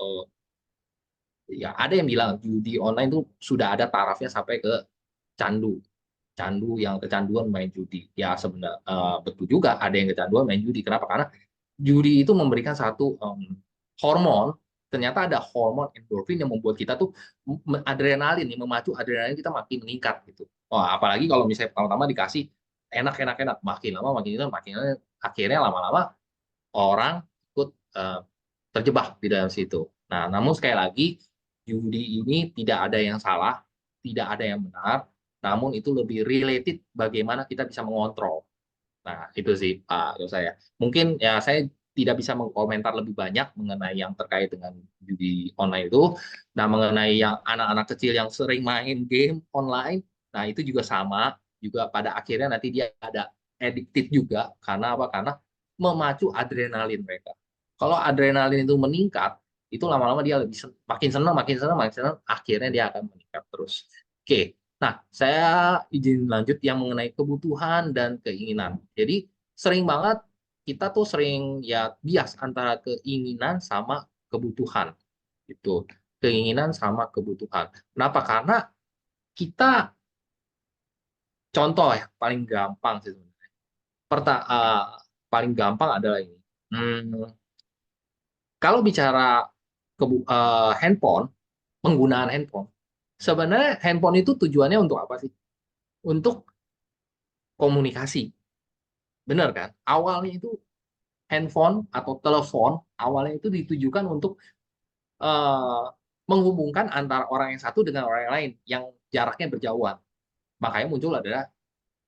Speaker 2: ya ada yang bilang judi online itu sudah ada tarafnya sampai ke candu candu yang kecanduan main judi ya sebenarnya betul juga ada yang kecanduan main judi kenapa karena judi itu memberikan satu hormon ternyata ada hormon endorfin yang membuat kita tuh adrenalin yang memacu adrenalin kita makin meningkat gitu oh apalagi kalau misalnya pertama-tama dikasih enak, makin lama makin lama, akhirnya lama-lama orang ikut terjebak di dalam situ. Nah, namun sekali lagi judi ini tidak ada yang salah, tidak ada yang benar, namun itu lebih related bagaimana kita bisa mengontrol. Nah, itu sih Pak menurut saya. Mungkin ya saya tidak bisa mengkomentar lebih banyak mengenai yang terkait dengan judi online itu. Nah, mengenai yang anak-anak kecil yang sering main game online, nah itu juga sama, juga pada akhirnya nanti dia ada addicted juga karena apa? Karena memacu adrenalin mereka. Kalau adrenalin itu meningkat, itu lama-lama dia lebih makin senang, akhirnya dia akan meningkat terus. Oke, nah, saya izin lanjut yang mengenai kebutuhan dan keinginan. Jadi sering banget kita tuh sering ya bias antara keinginan sama kebutuhan gitu. Keinginan sama kebutuhan. Kenapa? Karena kita contoh ya paling gampang sih sebenarnya. Paling gampang adalah ini. Hmm, kalau bicara handphone, penggunaan handphone, sebenarnya handphone itu tujuannya untuk apa sih? Untuk komunikasi. Benar kan? Awalnya itu handphone atau telepon awalnya itu ditujukan untuk eh, menghubungkan antara orang yang satu dengan orang yang lain yang jaraknya berjauhan. Makanya muncul adalah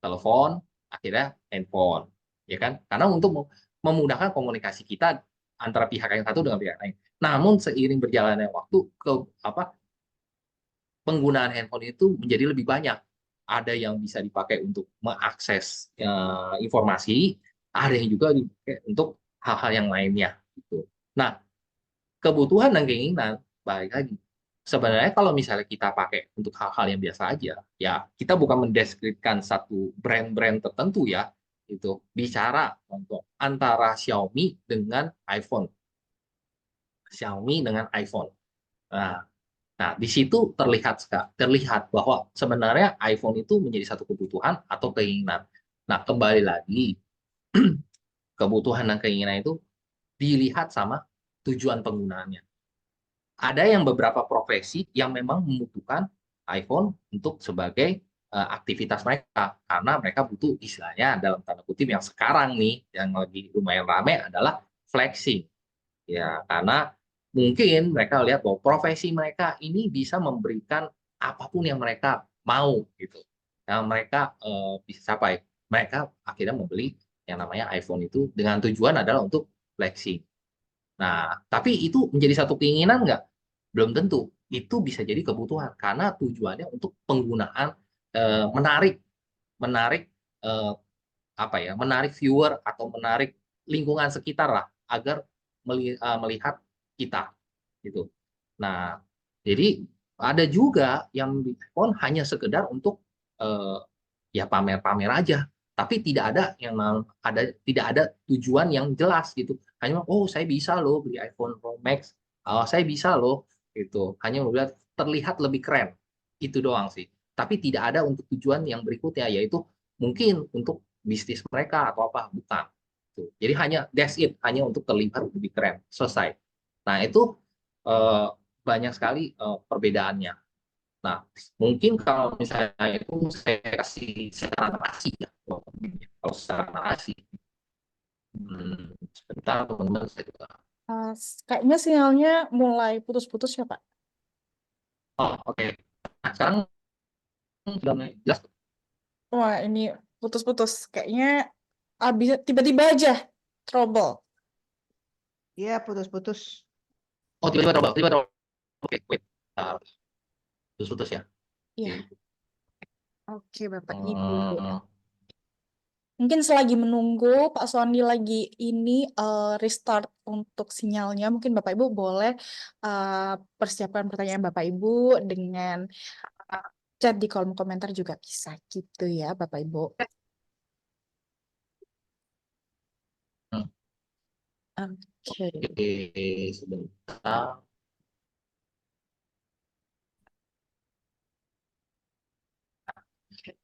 Speaker 2: telepon, akhirnya handphone, ya kan? Karena untuk memudahkan komunikasi kita antara pihak yang satu dengan pihak lain. Namun seiring berjalannya waktu ke apa penggunaan handphone itu menjadi lebih banyak. Ada yang bisa dipakai untuk mengakses informasi, ada yang juga dipakai untuk hal-hal yang lainnya. Gitu. Nah, kebutuhan dan keinginan, balik lagi. Sebenarnya kalau misalnya kita pakai untuk hal-hal yang biasa aja, ya kita bukan mendeskripsikan satu brand-brand tertentu ya, itu bicara untuk antara Xiaomi dengan iPhone. Xiaomi dengan iPhone. Nah, Nah, di situ terlihat bahwa sebenarnya iPhone itu menjadi satu kebutuhan atau keinginan. Nah, kembali lagi, kebutuhan dan keinginan itu dilihat sama tujuan penggunaannya. Ada yang beberapa profesi yang memang membutuhkan iPhone untuk sebagai aktivitas mereka karena mereka butuh istilahnya dalam tanda kutip yang sekarang nih yang lagi lumayan ramai adalah flexing. Ya, karena mungkin mereka lihat bahwa profesi mereka ini bisa memberikan apapun yang mereka mau gitu. Yang mereka bisa capai. Mereka akhirnya membeli yang namanya iPhone itu dengan tujuan adalah untuk flexing. Nah, tapi itu menjadi satu keinginan nggak? Belum tentu. Itu bisa jadi kebutuhan karena tujuannya untuk penggunaan menarik, menarik eh, apa ya, menarik viewer atau menarik lingkungan sekitar lah agar melihat kita gitu. Nah, jadi ada juga yang di iPhone hanya sekedar untuk eh, ya pamer-pamer aja, tapi tidak ada tujuan yang jelas gitu. Hanya oh saya bisa loh beli iPhone Pro Max, oh, saya bisa loh gitu. Hanya melihat terlihat lebih keren. Itu doang sih. Tapi tidak ada untuk tujuan yang berikutnya yaitu mungkin untuk bisnis mereka atau apa, bukan. Tuh. Jadi hanya that's it, hanya untuk terlihat lebih keren. Selesai. Nah, itu eh, banyak sekali perbedaannya. Nah, mungkin kalau misalnya itu saya kasih secara narasi ya. Kalau secara narasi, sebentar teman-teman saya juga.
Speaker 1: Kayaknya sinyalnya mulai putus-putus ya, Pak.
Speaker 2: Oh, oke. Nah, sekarang sudah mulai jelas.
Speaker 1: Wah, ini putus-putus. Kayaknya habis tiba-tiba aja trouble.
Speaker 3: Iya, putus-putus.
Speaker 2: Oh, tiba-tiba trouble, tiba-tiba trouble. Oke, wait. Putus-putus ya.
Speaker 1: Iya,
Speaker 2: Oke.
Speaker 1: oke Bapak Ibu.
Speaker 2: Hmm,
Speaker 1: Mungkin selagi menunggu Pak Sondi lagi ini restart untuk sinyalnya, mungkin Bapak Ibu boleh persiapkan pertanyaan Bapak Ibu dengan uh, chat di kolom komentar juga bisa gitu ya Bapak Ibu.
Speaker 2: hmm.
Speaker 1: Oke.
Speaker 2: Oke, sebentar.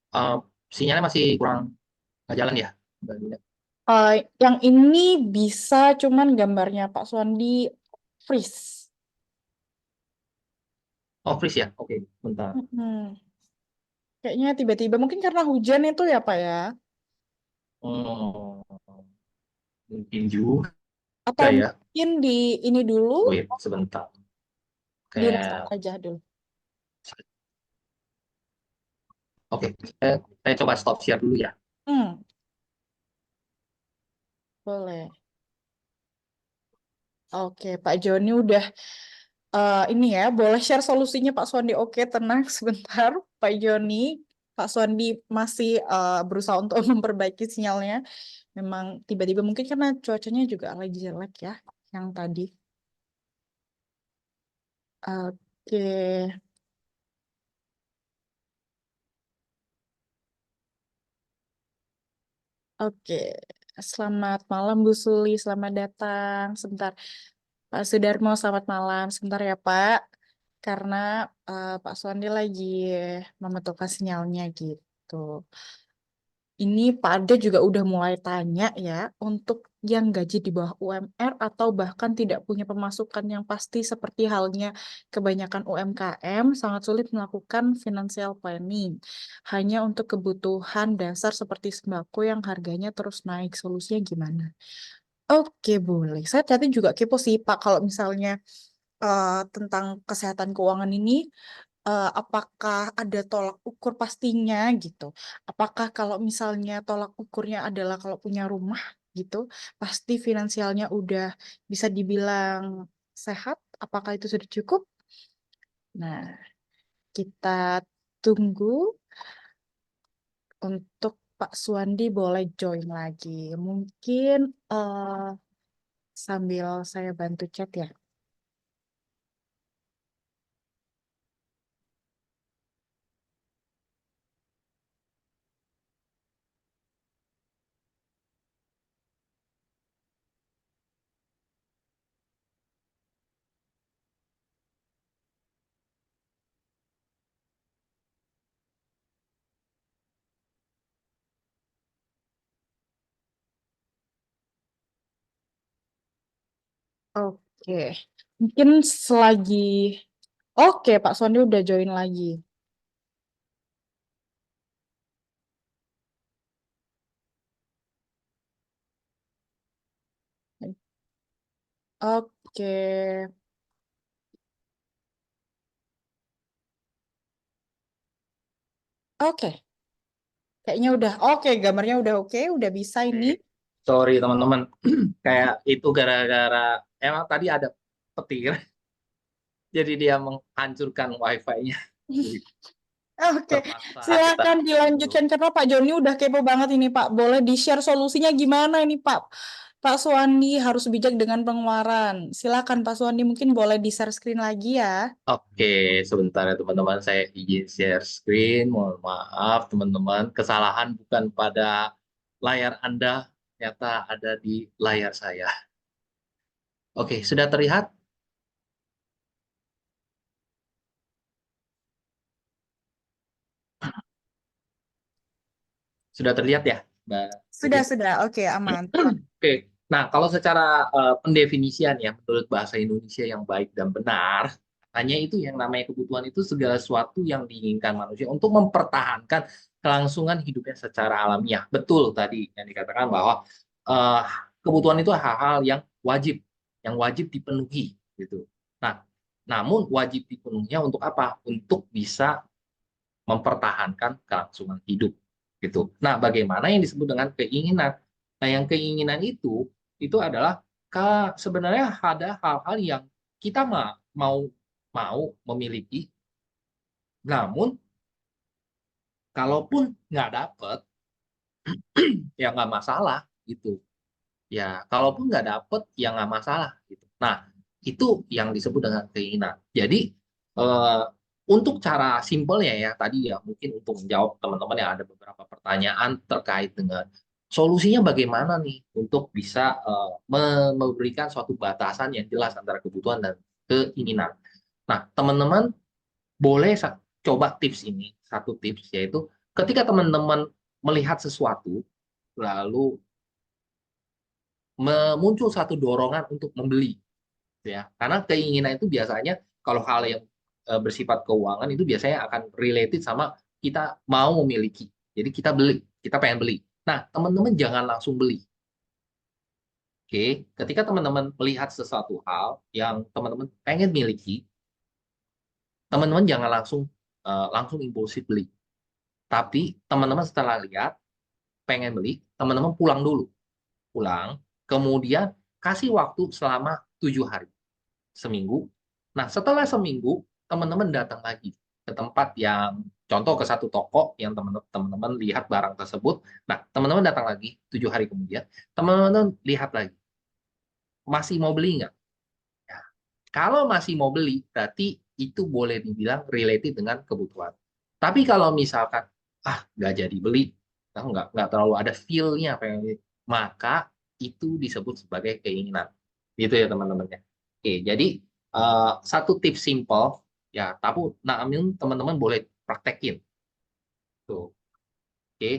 Speaker 2: Eh, sinyalnya masih kurang nggak jalan ya?
Speaker 1: Eh, yang ini bisa cuman gambarnya Pak Sondi freeze.
Speaker 2: Oh, freeze ya? Oke, bentar.
Speaker 1: Mm-mm. Kayaknya tiba-tiba mungkin karena hujan itu ya Pak ya.
Speaker 2: Hmm, mungkin juga
Speaker 1: Atau
Speaker 2: ya.
Speaker 1: mungkin di ini dulu,
Speaker 2: Wait, sebentar.
Speaker 1: di restart
Speaker 2: Kayak,
Speaker 1: aja dulu.
Speaker 2: oke, saya coba stop share dulu ya.
Speaker 1: Hmm, boleh. Oke, Pak Joni udah ini ya, boleh share solusinya Pak Suwandi. Oke, tenang sebentar, Pak Joni. Pak Suwandi masih berusaha untuk memperbaiki sinyalnya. Memang tiba-tiba mungkin karena cuacanya juga lagi jelek ya, yang tadi. Oke, oke. Selamat malam Bu Suli, selamat datang. Sebentar, Pak Sudarmo, selamat malam. Sebentar ya Pak, karena Pak Suwandi lagi memantulkan sinyalnya gitu. Ini Pak Ade juga udah mulai tanya ya, untuk yang gaji di bawah UMR atau bahkan tidak punya pemasukan yang pasti seperti halnya kebanyakan UMKM, sangat sulit melakukan financial planning. Hanya untuk kebutuhan dasar seperti sembako yang harganya terus naik. Solusinya gimana? Oke, boleh. Saya tadi juga kepo sih, Pak, kalau misalnya tentang kesehatan keuangan ini, apakah ada tolak ukur pastinya gitu? Apakah kalau misalnya tolak ukurnya adalah kalau punya rumah gitu, pasti finansialnya udah bisa dibilang sehat? Apakah itu sudah cukup? Nah, kita tunggu untuk Pak Suwandi boleh join lagi. Mungkin sambil saya bantu chat ya. Oke, mungkin selagi Oke, Pak Sony udah join lagi. Oke, oke, kayaknya udah oke, gambarnya udah oke, udah bisa ini.
Speaker 2: Oke. Sorry teman-teman, kayak itu gara-gara emang tadi ada petir, jadi dia menghancurkan wifi-nya. Jadi
Speaker 1: Oke,
Speaker 2: terpaksa kita
Speaker 1: silakan
Speaker 2: stop dulu.
Speaker 1: dilanjutkan karena Pak Joni udah kepo banget ini Pak. Boleh di-share solusinya gimana ini Pak? Pak Suwandi harus bijak dengan pengeluaran. Silakan Pak Suwandi mungkin boleh di-share screen lagi ya.
Speaker 2: Oke, sebentar ya teman-teman, saya izin share screen. Mohon maaf teman-teman, kesalahan bukan pada layar Anda, ternyata ada di layar saya. Oke, sudah terlihat? Sudah terlihat ya, Mbak Devi?
Speaker 1: Sudah, oke, aman.
Speaker 2: Oke, nah kalau secara pendefinisian ya menurut bahasa Indonesia yang baik dan benar, hanya itu yang namanya kebutuhan itu segala sesuatu yang diinginkan manusia untuk mempertahankan kelangsungan hidupnya secara alamiah. Betul tadi yang dikatakan bahwa eh, kebutuhan itu hal-hal yang wajib dipenuhi gitu. Nah, namun wajib dipenuhinya untuk apa? Untuk bisa mempertahankan kelangsungan hidup gitu. Nah, bagaimana yang disebut dengan keinginan? Nah, yang keinginan itu adalah sebenarnya ada hal-hal yang kita mau mau memiliki, namun kalaupun nggak dapet ya nggak masalah gitu. Ya, kalaupun nggak dapet ya nggak masalah gitu. Nah, itu yang disebut dengan keinginan. Jadi eh, untuk cara simpelnya ya tadi ya mungkin untuk menjawab teman-teman yang ada beberapa pertanyaan terkait dengan solusinya bagaimana nih untuk bisa memberikan suatu batasan yang jelas antara kebutuhan dan keinginan. Nah, teman-teman boleh coba tips ini, satu tips yaitu ketika teman-teman melihat sesuatu lalu muncul satu dorongan untuk membeli gitu ya. Karena keinginan itu biasanya kalau hal yang bersifat keuangan itu biasanya akan related sama kita mau memiliki. Jadi kita beli, kita pengen beli. Nah, teman-teman jangan langsung beli. Oke, ketika teman-teman melihat sesuatu hal yang teman-teman pengen miliki, teman-teman jangan langsung impulsif beli. Tapi teman-teman setelah lihat pengen beli, teman-teman pulang dulu, kemudian kasih waktu selama 7 hari, seminggu. Nah, setelah seminggu, teman-teman datang lagi ke tempat yang, contoh ke satu toko yang teman-teman lihat barang tersebut. Nah, teman-teman datang lagi 7 hari kemudian, teman-teman lihat lagi, masih mau beli nggak? Ya. Kalau masih mau beli, berarti itu boleh dibilang related dengan kebutuhan. Tapi kalau misalkan, nggak jadi beli, nggak terlalu ada feel-nya, maka itu disebut sebagai keinginan. Gitu ya teman-teman ya. Oke, jadi satu tips simple, ya, tapi namun teman-teman boleh praktekin. Tuh, oke.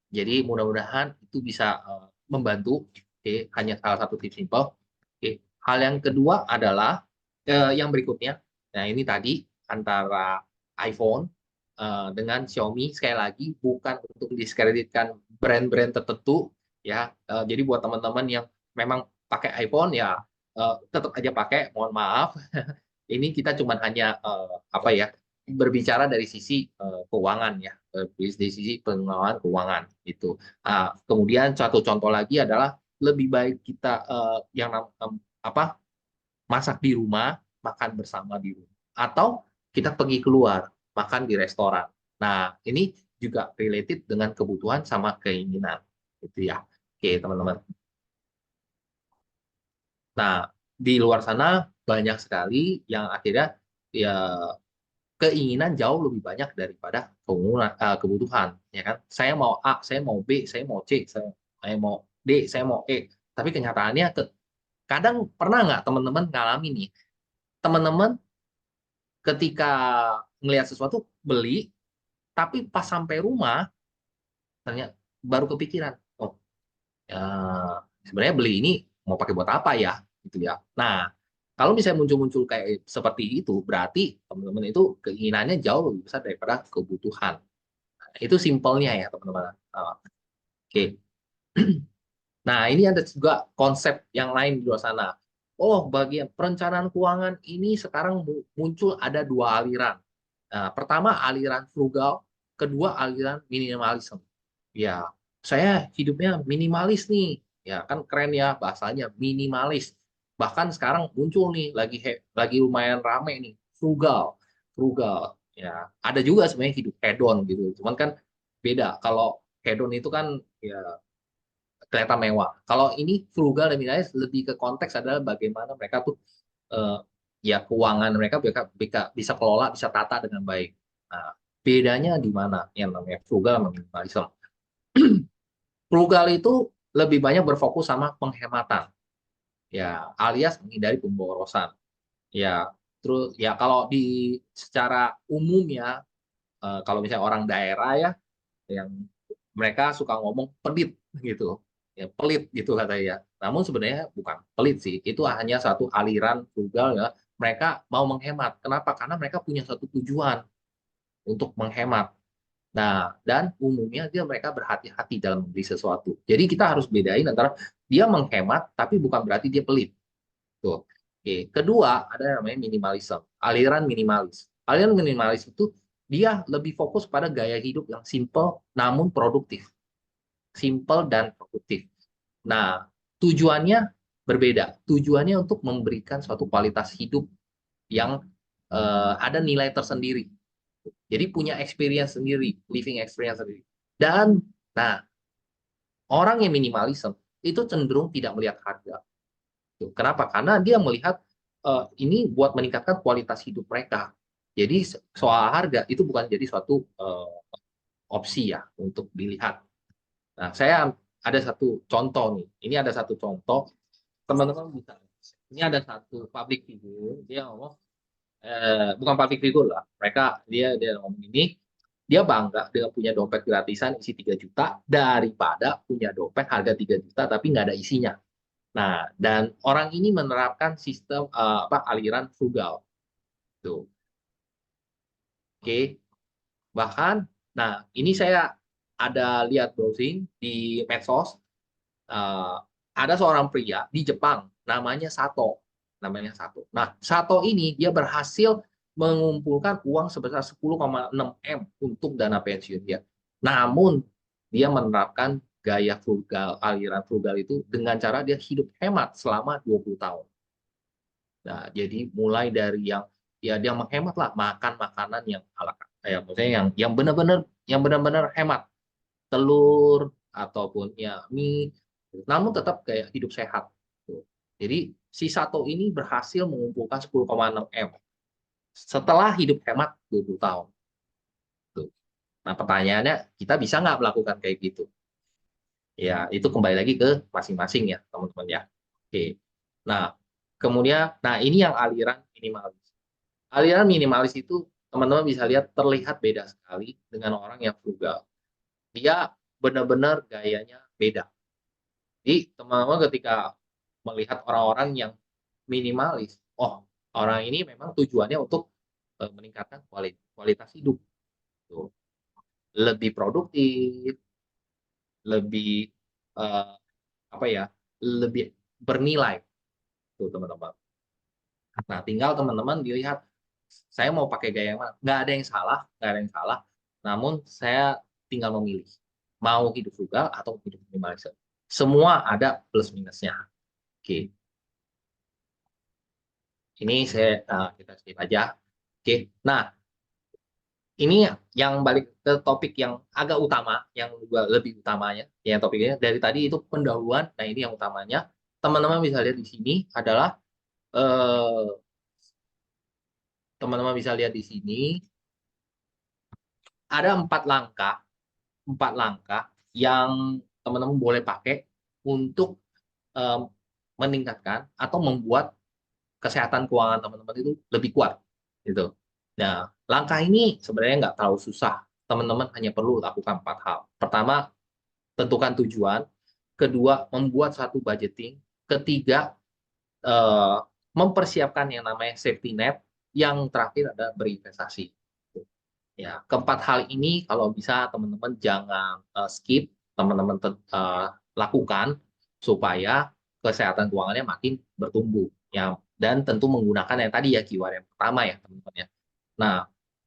Speaker 2: Jadi mudah-mudahan itu bisa membantu. Oke, hanya salah satu tips simple. Oke. Hal yang kedua adalah yang berikutnya. Nah, ini tadi antara iPhone dengan Xiaomi, sekali lagi bukan untuk diskreditkan brand-brand tertentu ya. Jadi buat teman-teman yang memang pakai iPhone ya tetap aja pakai, mohon maaf. Ini kita cuma hanya apa ya, berbicara dari sisi keuangan ya, dari sisi pengelolaan keuangan itu. Kemudian satu contoh lagi adalah lebih baik kita apa, masak di rumah, makan bersama di rumah, atau kita pergi keluar makan di restoran. Nah, ini juga related dengan kebutuhan sama keinginan, gitu ya. Oke, teman-teman. Nah, di luar sana banyak sekali yang akhirnya ya keinginan jauh lebih banyak daripada kebutuhan, ya kan? Saya mau A, saya mau B, saya mau C, saya mau D, saya mau E. Tapi kenyataannya kadang pernah nggak teman-teman ngalamin nih, teman-teman ketika ngelihat sesuatu beli, tapi pas sampai rumah ternyata baru kepikiran, oh ya sebenarnya beli ini mau pakai buat apa ya, gitu ya. Nah, kalau misalnya muncul-muncul kayak seperti itu, berarti teman-teman itu keinginannya jauh lebih besar daripada kebutuhan. Nah, itu simpelnya ya teman-teman. Oke. Nah, ini ada juga konsep yang lain di luar sana. Oh, bagian perencanaan keuangan ini sekarang muncul ada dua aliran. Nah, pertama aliran frugal, kedua aliran minimalisme. Ya, saya hidupnya minimalis nih. Ya, kan keren ya bahasanya minimalis. Bahkan sekarang muncul nih lagi lumayan rame nih, frugal. Frugal. Ya, ada juga sebenarnya hidup hedon gitu. Cuman kan beda. Kalau hedon itu kan ya kelihatan mewah. Kalau ini frugal dan minimalis lebih ke konteks adalah bagaimana mereka tuh eh, ya keuangan mereka bisa kelola, bisa tata dengan baik. Nah, bedanya di mana yang namanya frugal sama minimalisme? Frugal itu lebih banyak berfokus sama penghematan, ya, alias menghindari pemborosan. Ya, terus ya kalau di secara umum ya, kalau misalnya orang daerah ya, yang mereka suka ngomong pelit gitu, ya pelit gitu katanya ya. Namun sebenarnya bukan pelit sih, itu hanya satu aliran frugal ya. Mereka mau menghemat. Kenapa? Karena mereka punya satu tujuan untuk menghemat. Nah, dan umumnya mereka berhati-hati dalam membeli sesuatu. Jadi kita harus bedain antara dia menghemat, tapi bukan berarti dia pelit. Tuh. Oke. Kedua, ada namanya minimalisme, aliran minimalis. Aliran minimalis itu dia lebih fokus pada gaya hidup yang simple namun produktif. Simple dan produktif. Nah, tujuannya berbeda. Tujuannya untuk memberikan suatu kualitas hidup yang ada nilai tersendiri. Jadi punya experience sendiri, living experience sendiri. Dan, nah, orang yang minimalisme itu cenderung tidak melihat harga. Kenapa? Karena dia melihat ini buat meningkatkan kualitas hidup mereka. Jadi soal harga itu bukan jadi suatu opsi ya untuk dilihat. Nah, saya ada satu contoh nih. Ini ada satu contoh, teman-teman bisa. Ini ada satu public figure, dia ngomong, bukan public figure lah. Dia ngomong ini, dia bangga dengan punya dompet gratisan isi 3 juta daripada punya dompet harga 3 juta tapi nggak ada isinya. Nah, dan orang ini menerapkan sistem aliran frugal. Tuh. Oke. Bahkan, nah ini saya ada lihat browsing di medsos, ada seorang pria di Jepang namanya Sato. Namanya Sato. Nah, Sato ini dia berhasil mengumpulkan uang sebesar 10,6 M untuk dana pensiun dia. Namun dia menerapkan gaya frugal, aliran frugal itu dengan cara dia hidup hemat selama 20 tahun. Nah, jadi mulai dari yang ya dia menghemat lah, makan makanan yang ala maksudnya yang benar-benar hemat, telur ataupun ya mie, namun tetap kayak hidup sehat. Tuh. Jadi si Sato ini berhasil mengumpulkan 10,6 M setelah hidup hemat 20 tahun. Tuh. Nah, pertanyaannya, kita bisa nggak melakukan kayak gitu? Ya, itu kembali lagi ke masing-masing ya, teman-teman ya. Oke. Nah, kemudian, nah ini yang aliran minimalis. Aliran minimalis itu teman-teman bisa lihat terlihat beda sekali dengan orang yang frugal. Dia benar-benar gayanya beda. Jadi teman-teman ketika melihat orang-orang yang minimalis, oh orang ini memang tujuannya untuk meningkatkan kualitas hidup, tuh. Lebih produktif, lebih eh, apa ya, lebih bernilai, tuh teman-teman. Nah tinggal teman-teman dilihat, saya mau pakai gaya yang mana? Nggak ada yang salah, nggak ada yang salah. Namun saya tinggal memilih mau hidup frugal atau hidup minimalis. Semua ada plus minusnya. Oke, ini kita skip aja. Oke, nah ini yang balik ke topik yang agak utama, yang juga lebih utamanya, yang topiknya dari tadi itu pendahuluan. Nah ini yang utamanya. Teman-teman bisa lihat di sini adalah eh, teman-teman bisa lihat di sini ada 4 langkah yang teman-teman boleh pakai untuk eh, meningkatkan atau membuat kesehatan keuangan teman-teman itu lebih kuat gitu. Nah, langkah ini sebenarnya nggak terlalu susah. Teman-teman hanya perlu lakukan 4 hal. Pertama, tentukan tujuan. Kedua, membuat satu budgeting. Ketiga, eh, mempersiapkan yang namanya safety net. Yang terakhir ada berinvestasi. Ya, keempat hal ini kalau bisa teman-teman jangan skip, teman-teman lakukan supaya kesehatan keuangannya makin bertumbuh. Ya, dan tentu menggunakan yang tadi ya keyword yang pertama ya teman-teman ya. Nah,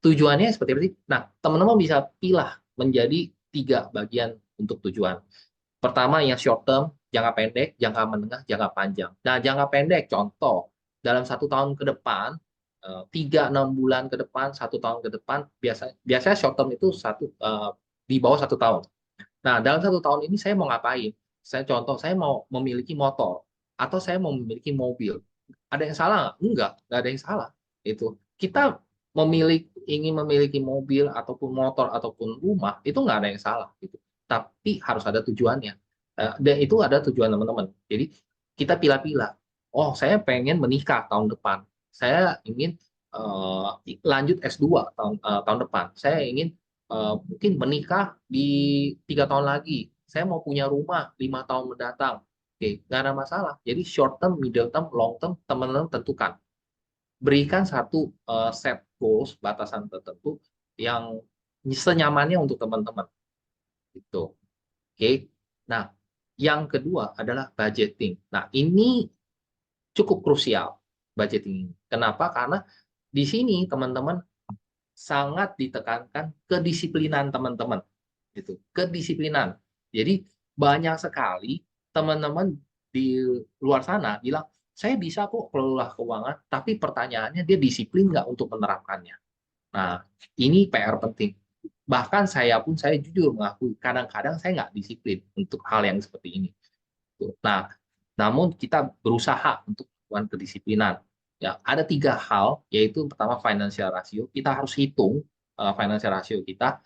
Speaker 2: tujuannya seperti apa sih? Nah, teman-teman bisa pilah menjadi 3 bagian untuk tujuan. Pertama yang short term, jangka pendek, jangka menengah, jangka panjang. Nah, jangka pendek, contoh, dalam 1 tahun ke depan, 3 6 bulan ke depan, 1 tahun ke depan, biasanya short term itu di bawah 1 tahun. Nah, dalam 1 tahun ini saya mau ngapain? Saya mau memiliki motor atau saya mau memiliki mobil. Ada yang salah nggak? Nggak ada yang salah. Itu kita ingin memiliki mobil ataupun motor ataupun rumah itu nggak ada yang salah gitu. Tapi harus ada tujuannya. Dan itu ada tujuan teman-teman. Jadi kita pilah-pilah. Oh, saya pengen menikah tahun depan. Saya ingin lanjut S2 tahun depan. Saya ingin mungkin menikah di 3 tahun lagi. Saya mau punya rumah 5 tahun mendatang. Oke, nggak ada masalah. Jadi short term, middle term, long term, teman-teman tentukan. Berikan satu set goals, batasan tertentu yang senyamannya untuk teman-teman. Gitu. Oke. Nah, yang kedua adalah budgeting. Nah, ini cukup krusial budgeting ini. Kenapa? Karena di sini teman-teman sangat ditekankan kedisiplinan teman-teman gitu, kedisiplinan. Jadi banyak sekali teman-teman di luar sana bilang saya bisa kok kelola keuangan, tapi pertanyaannya dia disiplin nggak untuk menerapkannya. Nah, ini PR penting. Bahkan saya jujur mengakui kadang-kadang saya nggak disiplin untuk hal yang seperti ini. Nah, namun kita berusaha untuk melakukan kedisiplinan. Ya, ada 3 hal, yaitu pertama financial ratio. Kita harus hitung financial ratio kita.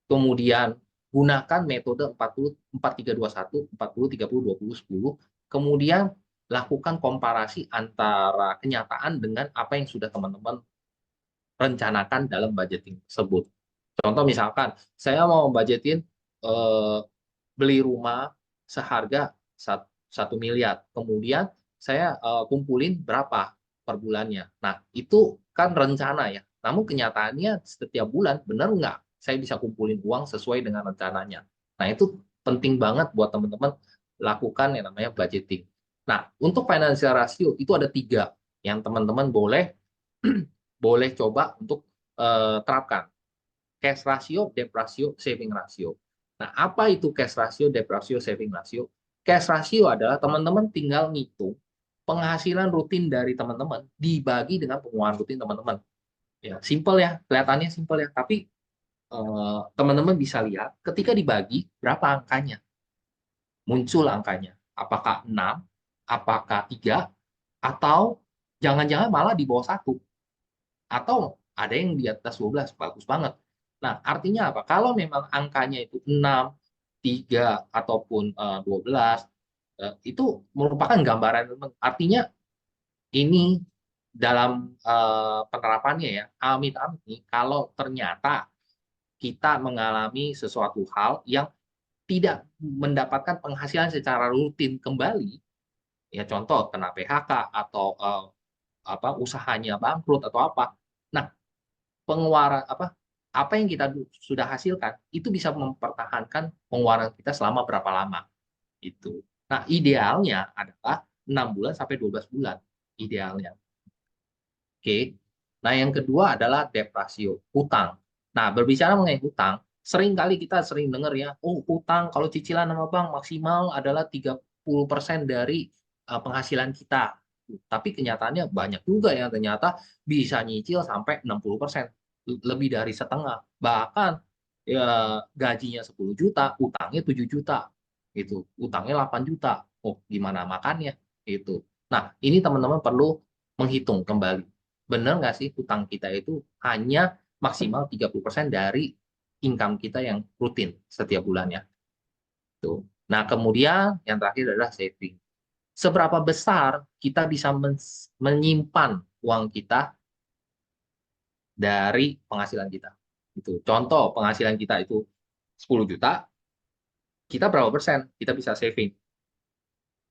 Speaker 2: Kemudian gunakan metode 40 4321, 40 30 20 10. Kemudian lakukan komparasi antara kenyataan dengan apa yang sudah teman-teman rencanakan dalam budgeting tersebut. Contoh misalkan saya mau budgetin eh, beli rumah seharga 1 miliar. Kemudian saya kumpulin berapa per bulannya. Nah, itu kan rencana ya. Namun kenyataannya setiap bulan benar nggak saya bisa kumpulin uang sesuai dengan rencananya. Nah, itu penting banget buat teman-teman lakukan yang namanya budgeting. Nah, untuk financial ratio itu ada 3 yang teman-teman boleh boleh coba untuk terapkan. Cash ratio, debt ratio, saving ratio. Nah, apa itu cash ratio, debt ratio, saving ratio? Cash ratio adalah teman-teman tinggal ngitung penghasilan rutin dari teman-teman dibagi dengan pengeluaran rutin teman-teman. Ya, simple ya, kelihatannya simple ya, tapi teman-teman bisa lihat ketika dibagi berapa angkanya. Muncul angkanya. Apakah 6, apakah 3, atau jangan-jangan malah di bawah 1, atau ada yang di atas 12, bagus banget. Nah, artinya apa? Kalau memang angkanya itu 6, 3, ataupun 12, itu merupakan gambaran teman. Artinya ini dalam penerapannya ya, amit-amit nih, kalau ternyata kita mengalami sesuatu hal yang tidak mendapatkan penghasilan secara rutin kembali, ya contoh kena PHK atau usahanya bangkrut atau apa. Nah, pengeluaran apa yang kita sudah hasilkan itu bisa mempertahankan pengeluaran kita selama berapa lama itu. Nah, idealnya adalah 6 bulan sampai 12 bulan idealnya. Oke. Nah, yang kedua adalah debt ratio, hutang. Nah, berbicara mengenai hutang, sering kali kita sering dengar ya, oh hutang kalau cicilan sama bank maksimal adalah 30% dari penghasilan kita. Tapi kenyataannya banyak juga yang ternyata bisa nyicil sampai 60%, lebih dari setengah. Bahkan ya gajinya 10 juta, utangnya 7 juta. Gitu. Utangnya 8 juta. Oh, gimana makannya? Itu. Nah, ini teman-teman perlu menghitung kembali, benar nggak sih hutang kita itu hanya maksimal 30% dari income kita yang rutin setiap bulannya. Tuh. Nah, kemudian yang terakhir adalah saving. Seberapa besar kita bisa menyimpan uang kita dari penghasilan kita. Itu. Contoh, penghasilan kita itu 10 juta, kita berapa persen kita bisa saving?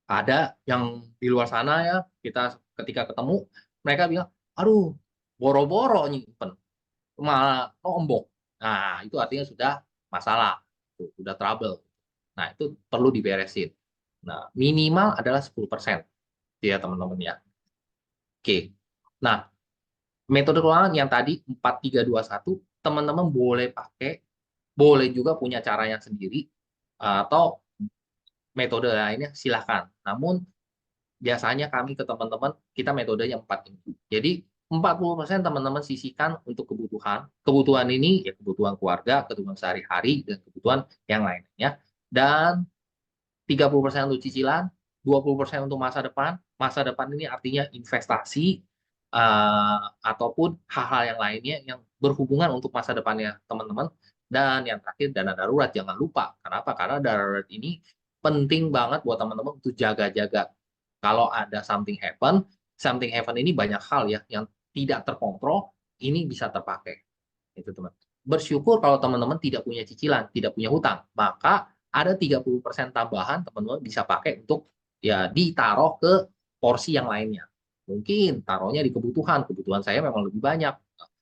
Speaker 2: Ada yang di luar sana ya, kita ketika ketemu, mereka bilang, aduh, boro-boro nyimpen, malah nombok. Nah, itu artinya sudah masalah, sudah trouble. Nah, itu perlu diberesin. Nah, minimal adalah 10% ya teman-teman ya. Oke. Nah, metode keuangan yang tadi 4, 3, 2, 1, teman-teman boleh pakai, boleh juga punya caranya sendiri, atau metode lainnya silahkan. Namun biasanya kami ke teman-teman, kita metodenya 4 ini. Jadi 40% teman-teman sisihkan untuk kebutuhan. Kebutuhan ini ya kebutuhan keluarga, kebutuhan sehari-hari, dan kebutuhan yang lainnya. Dan 30% untuk cicilan, 20% untuk masa depan. Masa depan ini artinya investasi, ataupun hal-hal yang lainnya yang berhubungan untuk masa depannya teman-teman. Dan yang terakhir dana darurat, jangan lupa. Kenapa? Karena darurat ini penting banget buat teman-teman untuk jaga-jaga. Kalau ada something happen ini banyak hal ya yang tidak terkontrol, ini bisa terpakai. Itu teman. Bersyukur kalau teman-teman tidak punya cicilan, tidak punya hutang, maka ada 30% tambahan teman-teman bisa pakai untuk ya ditaruh ke porsi yang lainnya. Mungkin taruhnya di kebutuhan, kebutuhan saya memang lebih banyak.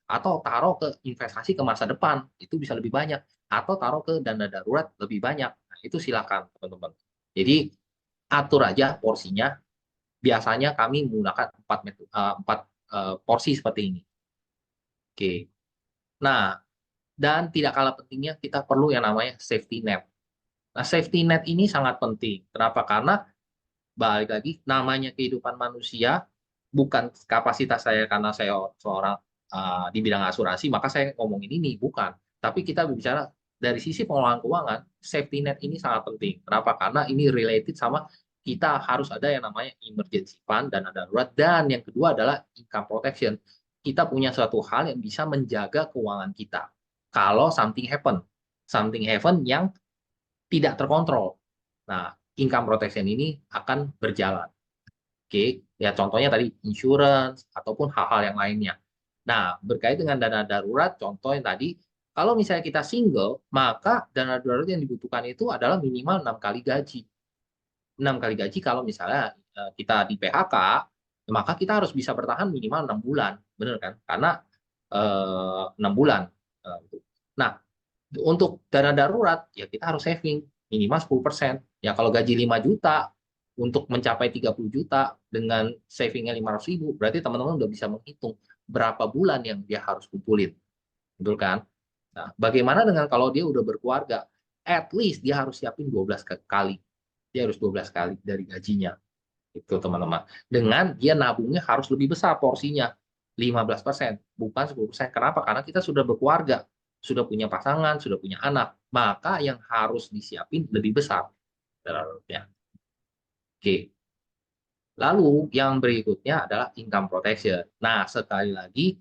Speaker 2: Atau taruh ke investasi ke masa depan, itu bisa lebih banyak. Atau taruh ke dana darurat lebih banyak. Nah, itu silakan teman-teman. Jadi atur aja porsinya. Biasanya kami menggunakan 4 porsi seperti ini. Oke. Nah, dan tidak kalah pentingnya kita perlu yang namanya safety net. Nah, safety net ini sangat penting. Kenapa? Karena balik lagi namanya kehidupan manusia, bukan kapasitas saya karena saya seorang di bidang asuransi maka saya ngomongin ini, bukan. Tapi kita bicara dari sisi pengelolaan keuangan, safety net ini sangat penting. Kenapa? Karena ini related sama kita harus ada yang namanya emergency fund, dana darurat, dan yang kedua adalah income protection. Kita punya suatu hal yang bisa menjaga keuangan kita kalau something happen yang tidak terkontrol. Nah, income protection ini akan berjalan. Oke, ya contohnya tadi insurance ataupun hal-hal yang lainnya. Nah, berkait dengan dana darurat, contoh yang tadi, kalau misalnya kita single, maka dana darurat yang dibutuhkan itu adalah minimal 6 kali gaji. 6 kali gaji kalau misalnya kita di PHK, maka kita harus bisa bertahan minimal 6 bulan. Benar kan? Karena 6 bulan. Nah, Untuk dana darurat, ya kita harus saving minimal 10%. Ya kalau gaji 5 juta, untuk mencapai 30 juta dengan savingnya 500.000, berarti teman-teman udah bisa menghitung berapa bulan yang dia harus kumpulin. Betul kan? Nah, bagaimana dengan kalau dia udah berkeluarga? At least dia harus siapin 12 kali. Dia harus 12 kali dari gajinya. Itu teman-teman. Dengan dia nabungnya harus lebih besar porsinya. 15%, bukan 10%. Kenapa? Karena kita sudah berkeluarga, sudah punya pasangan, sudah punya anak. Maka yang harus disiapin lebih besar. Oke. Lalu yang berikutnya adalah income protection. Nah, sekali lagi,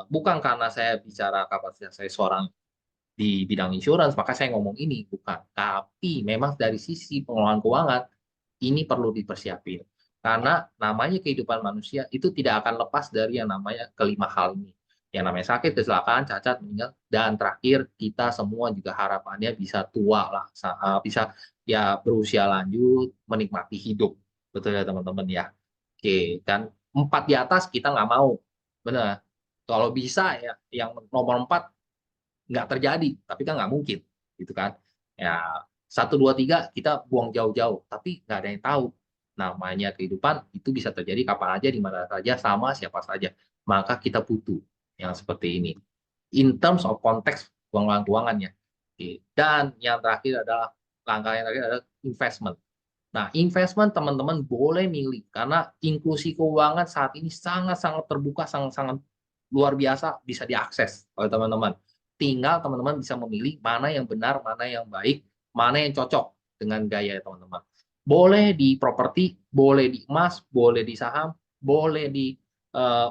Speaker 2: bukan karena saya bicara kapasitas saya seorang di bidang insurance, maka saya ngomong ini, bukan. Tapi memang dari sisi pengelolaan keuangan, ini perlu dipersiapin. Karena namanya kehidupan manusia itu tidak akan lepas dari yang namanya kelima hal ini. Yang namanya sakit, kecelakaan, cacat, meninggal, dan terakhir kita semua juga harapannya bisa tua lah, bisa ya berusia lanjut, menikmati hidup. Betul ya teman-teman ya. Oke, kan empat di atas kita nggak mau. Benar. Kalau bisa ya yang nomor empat nggak terjadi, tapi kan nggak mungkin, gitu kan? Ya satu dua tiga kita buang jauh-jauh, tapi nggak ada yang tahu. Namanya kehidupan itu bisa terjadi kapan aja, di mana saja, sama siapa saja. Maka kita butuh yang seperti ini. In terms of konteks pengelolaan keuangannya. Oke. Dan yang terakhir adalah langkah yang terakhir adalah investment. Nah, investment teman-teman boleh milih karena inklusi keuangan saat ini sangat-sangat terbuka, sangat-sangat luar biasa bisa diakses oleh teman-teman. Tinggal teman-teman bisa memilih mana yang benar, mana yang baik, mana yang cocok dengan gaya teman-teman. Boleh di properti, boleh di emas, boleh di saham, boleh di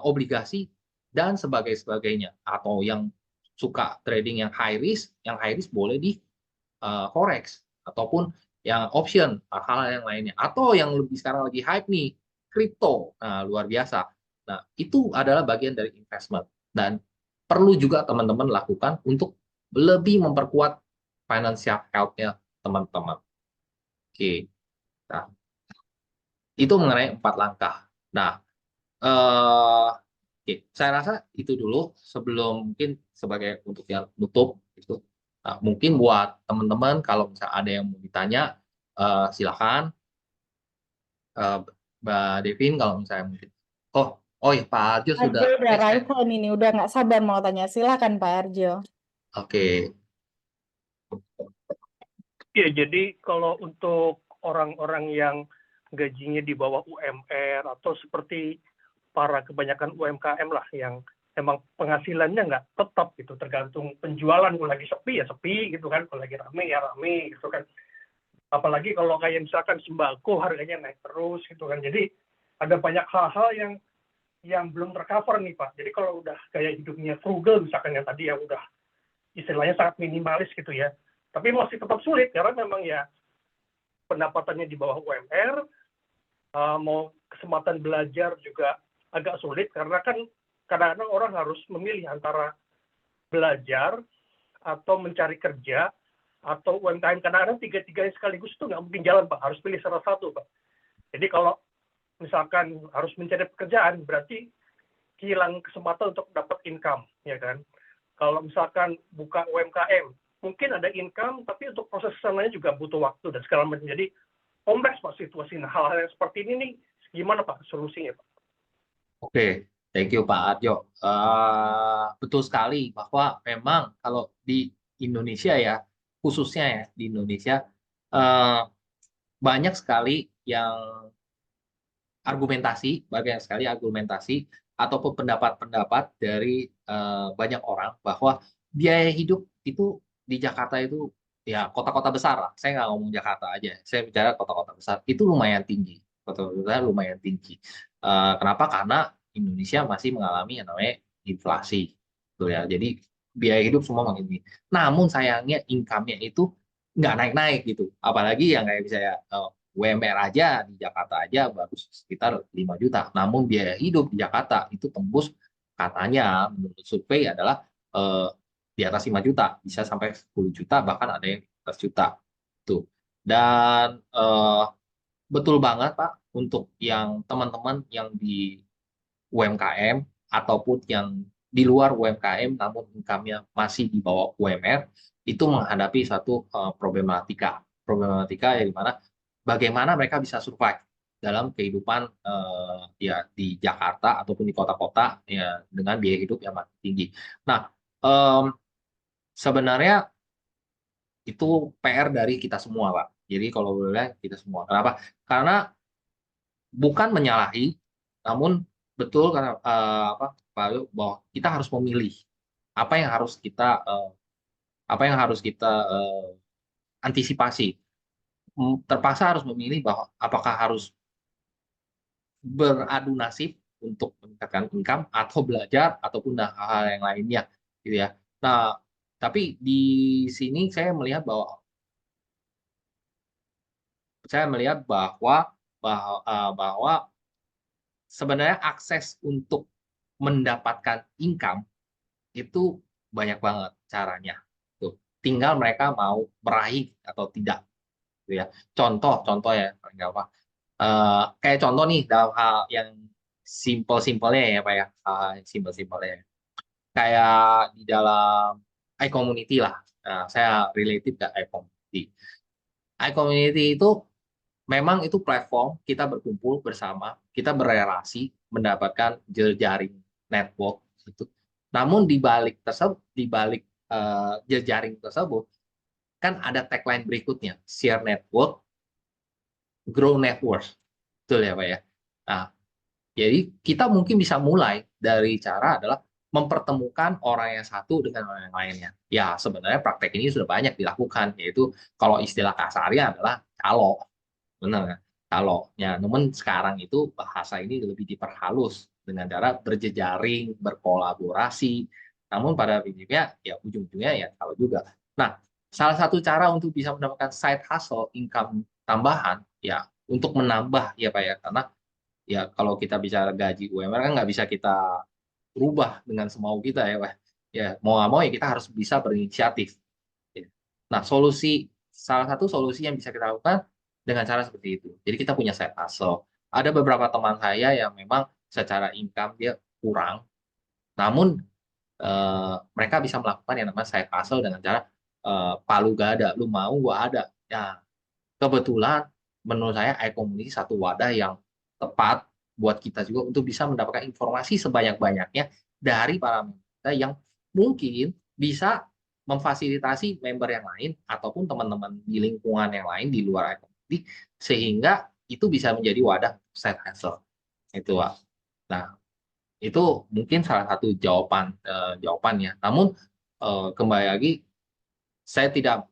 Speaker 2: obligasi dan sebagainya. Atau yang suka trading yang high risk boleh di forex ataupun yang option, hal-hal yang lainnya. Atau yang lebih sekarang lagi hype nih, crypto. Nah, luar biasa. Nah, itu adalah bagian dari investment. Dan perlu juga teman-teman lakukan untuk lebih memperkuat financial health-nya teman-teman. Oke. Nah, itu mengenai 4 langkah. Nah, oke, saya rasa itu dulu sebelum mungkin sebagai untuk yang nutup itu. Nah, mungkin buat teman-teman kalau misalnya ada yang mau ditanya, silakan. Eh, Mbak Devin kalau misalnya mungkin. Oh, oh ya Pak Arjo sudah
Speaker 1: Arjo udah
Speaker 2: raise hand.
Speaker 1: raise hand ini, udah nggak sabar mau tanya. Silakan Pak Arjo.
Speaker 2: Oke,
Speaker 4: Ya, jadi kalau untuk orang-orang yang gajinya di bawah UMR atau seperti para kebanyakan UMKM lah yang emang penghasilannya nggak tetap gitu, tergantung penjualan. Kalau lagi sepi ya sepi gitu kan, kalau lagi rame ya rame gitu kan. Apalagi kalau kayak misalkan sembako harganya naik terus gitu kan. Jadi ada banyak hal-hal yang belum tercover nih Pak. Jadi kalau udah kayak hidupnya frugal misalkan yang tadi yang udah istilahnya sangat minimalis gitu ya, tapi masih tetap sulit karena memang ya pendapatannya di bawah UMR, mau kesempatan belajar juga agak sulit karena kan kadang-kadang orang harus memilih antara belajar atau mencari kerja atau UMKM. Kadang-kadang tiga-tiganya sekaligus itu nggak mungkin jalan Pak, harus pilih salah satu Pak. Jadi kalau misalkan harus mencari pekerjaan berarti kehilangan kesempatan untuk dapat income ya kan. Kalau misalkan buka UMKM mungkin ada income tapi untuk proses kesananya juga butuh waktu dan segala macam. Jadi kompleks Pak situasi. Nah, hal-hal yang seperti ini nih gimana Pak solusinya Pak?
Speaker 2: oke. Thank you Pak Arjo. Betul sekali bahwa memang kalau di Indonesia ya, khususnya ya di Indonesia, eh, banyak sekali yang banyak sekali argumentasi ataupun pendapat-pendapat dari banyak orang bahwa biaya hidup itu di Jakarta itu ya kota-kota besar lah. Saya nggak ngomong Jakarta aja, saya bicara kota-kota besar itu lumayan tinggi. Kota-kota besar lumayan tinggi. Kenapa? Karena Indonesia masih mengalami yang namanya inflasi, tuh ya. Jadi biaya hidup semua makin tinggi. Namun sayangnya income-nya itu nggak naik-naik gitu. Apalagi yang kayak misalnya UMR aja di Jakarta aja baru sekitar 5 juta. Namun biaya hidup di Jakarta itu tembus katanya menurut survei adalah eh, di atas 5 juta, bisa sampai 10 juta bahkan ada yang 15 juta. Tuh. Dan betul banget Pak untuk yang teman-teman yang di UMKM ataupun yang di luar UMKM namun income-nya masih di bawah UMR itu menghadapi satu problematika yang dimana bagaimana mereka bisa survive dalam kehidupan ya di Jakarta ataupun di kota-kota ya dengan biaya hidup yang makin tinggi. Nah, sebenarnya itu PR dari kita semua, Pak. Jadi kalau boleh kita semua. Kenapa? Karena bukan menyalahi, namun betul karena Pak Ayu, bahwa kita harus memilih apa yang harus kita antisipasi. Terpaksa harus memilih bahwa apakah harus beradu nasib untuk meningkatkan income atau belajar ataupun hal-hal yang lainnya gitu ya. Nah, tapi di sini saya melihat bahwa sebenarnya akses untuk mendapatkan income itu banyak banget caranya. Tuh. Tinggal mereka mau meraih atau tidak gitu ya. Contoh ya paling gampang. Kayak contoh nih dalam hal yang simpel-simpelnya ya Pak ya. Simpel-simpelnya. Kayak di dalam iCommunity lah. Nah, saya related ke iCommunity. iCommunity itu memang itu platform kita berkumpul bersama, kita berelasi, mendapatkan jejaring network itu. Namun di balik jejaring tersebut kan ada tagline berikutnya, share network, grow network. Betul ya, Pak ya? Nah, jadi kita mungkin bisa mulai dari cara adalah mempertemukan orang yang satu dengan orang yang lainnya. Ya, sebenarnya praktek ini sudah banyak dilakukan, yaitu kalau istilah kasarnya adalah calo. Benar kan? Caloknya. Namun sekarang itu bahasa ini lebih diperhalus dengan cara berjejaring, berkolaborasi. Namun pada prinsipnya ya ujung-ujungnya ya kalau juga. Nah, salah satu cara untuk bisa mendapatkan side hustle, income tambahan ya untuk menambah ya Pak ya, karena ya kalau kita bicara gaji UMR kan nggak bisa kita rubah dengan semau kita ya Pak. Ya mau nggak mau ya kita harus bisa berinisiatif. Ya. Nah, salah satu solusi yang bisa kita lakukan dengan cara seperti itu. Jadi kita punya side hustle. Ada beberapa teman saya yang memang secara income dia kurang, namun mereka bisa melakukan yang namanya side hustle dengan cara palu gada, lu mau gua ada. Ya, kebetulan menurut saya iCommunity satu wadah yang tepat buat kita juga untuk bisa mendapatkan informasi sebanyak-banyaknya dari para member yang mungkin bisa memfasilitasi member yang lain ataupun teman-teman di lingkungan yang lain di luar iCommunity sehingga itu bisa menjadi wadah side hustle. Itu, Pak. Nah, itu mungkin salah satu jawabannya. Namun kembali lagi saya tidak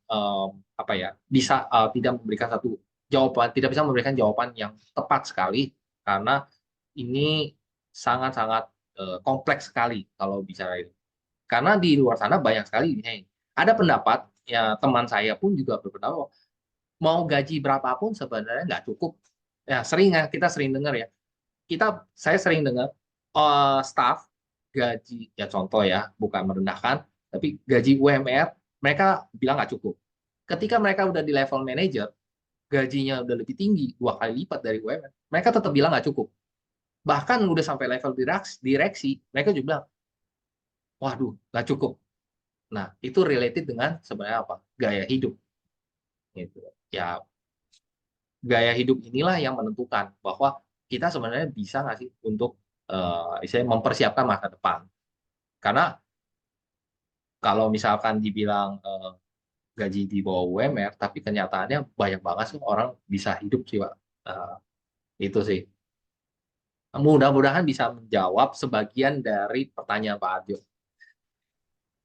Speaker 2: tidak memberikan satu jawaban, tidak bisa memberikan jawaban yang tepat sekali karena ini sangat-sangat kompleks sekali kalau bicara itu. Karena di luar sana banyak sekali ada pendapat ya teman saya pun juga berpendapat mau gaji berapapun sebenarnya nggak cukup. Ya kita sering dengar ya. Saya sering dengar staff gaji ya contoh ya bukan merendahkan tapi gaji UMR mereka bilang nggak cukup. Ketika mereka udah di level manager gajinya udah lebih tinggi 2 kali lipat dari UMR mereka tetap bilang nggak cukup. Bahkan udah sampai level direksi mereka juga bilang waduh nggak cukup. Nah itu related dengan sebenarnya apa gaya hidup gitu ya. Gaya hidup inilah yang menentukan bahwa kita sebenarnya bisa nggak sih untuk mempersiapkan masa depan. Karena kalau misalkan dibilang gaji di bawah UMR, tapi kenyataannya banyak banget sih orang bisa hidup sih, Pak. Itu sih. Mudah-mudahan bisa menjawab sebagian dari pertanyaan Pak Arjo.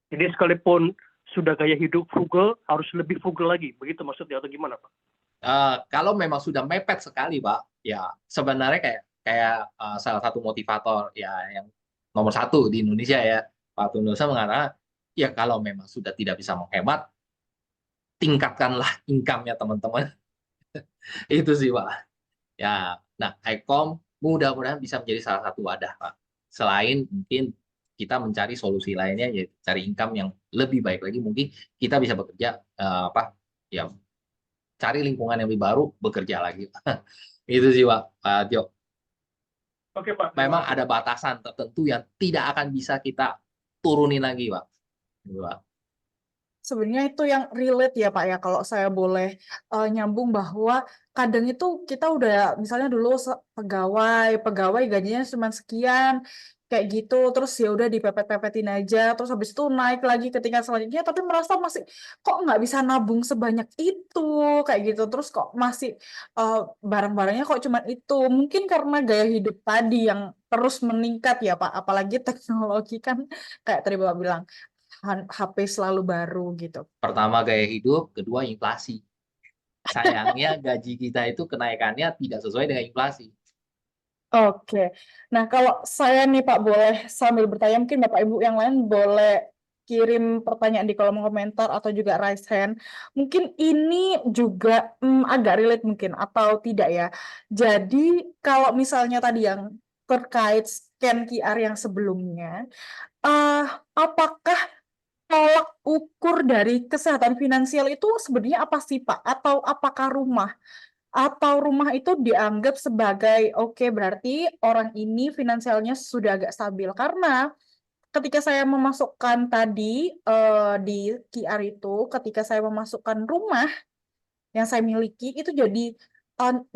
Speaker 4: Jadi sekalipun sudah gaya hidup frugal, harus lebih frugal lagi. Begitu maksudnya atau gimana, Pak?
Speaker 2: Kalau memang sudah mepet sekali, Pak, ya sebenarnya kayak salah satu motivator ya yang nomor satu di Indonesia ya, Pak Tunusa mengatakan, ya kalau memang sudah tidak bisa menghemat, tingkatkanlah income-nya teman-teman. Itu sih, Pak. Ya, nah, ICOM mudah-mudahan bisa menjadi salah satu wadah, Pak. Selain mungkin kita mencari solusi lainnya, ya cari income yang lebih baik lagi, mungkin kita bisa bekerja ya cari lingkungan yang lebih baru, bekerja lagi. Itu sih, Pak Jo.
Speaker 4: Oke Pak,
Speaker 2: memang ada batasan tertentu yang tidak akan bisa kita turunin lagi, Pak. Gitu, Pak.
Speaker 1: Sebenarnya itu yang relate ya Pak ya, kalau saya boleh nyambung bahwa kadang itu kita udah misalnya dulu pegawai gajinya cuma sekian kayak gitu, terus ya udah dipepet-pepetin aja, terus habis itu naik lagi ke tingkat selanjutnya, tapi merasa masih kok nggak bisa nabung sebanyak itu kayak gitu, terus kok masih barang-barangnya kok cuma itu, mungkin karena gaya hidup tadi yang terus meningkat ya Pak, apalagi teknologi kan kayak tadi Bapak bilang HP selalu baru gitu.
Speaker 2: Pertama gaya hidup, kedua inflasi. Sayangnya gaji kita itu kenaikannya tidak sesuai dengan inflasi.
Speaker 1: Oke. Nah, kalau saya nih Pak boleh sambil bertanya, mungkin Bapak Ibu yang lain boleh kirim pertanyaan di kolom komentar atau juga raise hand. Mungkin ini juga agak relate mungkin atau tidak ya. Jadi kalau misalnya tadi yang terkait scan QR yang sebelumnya, apakah tolak ukur dari kesehatan finansial itu sebenarnya apa sih Pak? Atau apakah rumah? Atau rumah itu dianggap sebagai oke berarti orang ini finansialnya sudah agak stabil karena ketika saya memasukkan tadi di QR itu ketika saya memasukkan rumah yang saya miliki itu jadi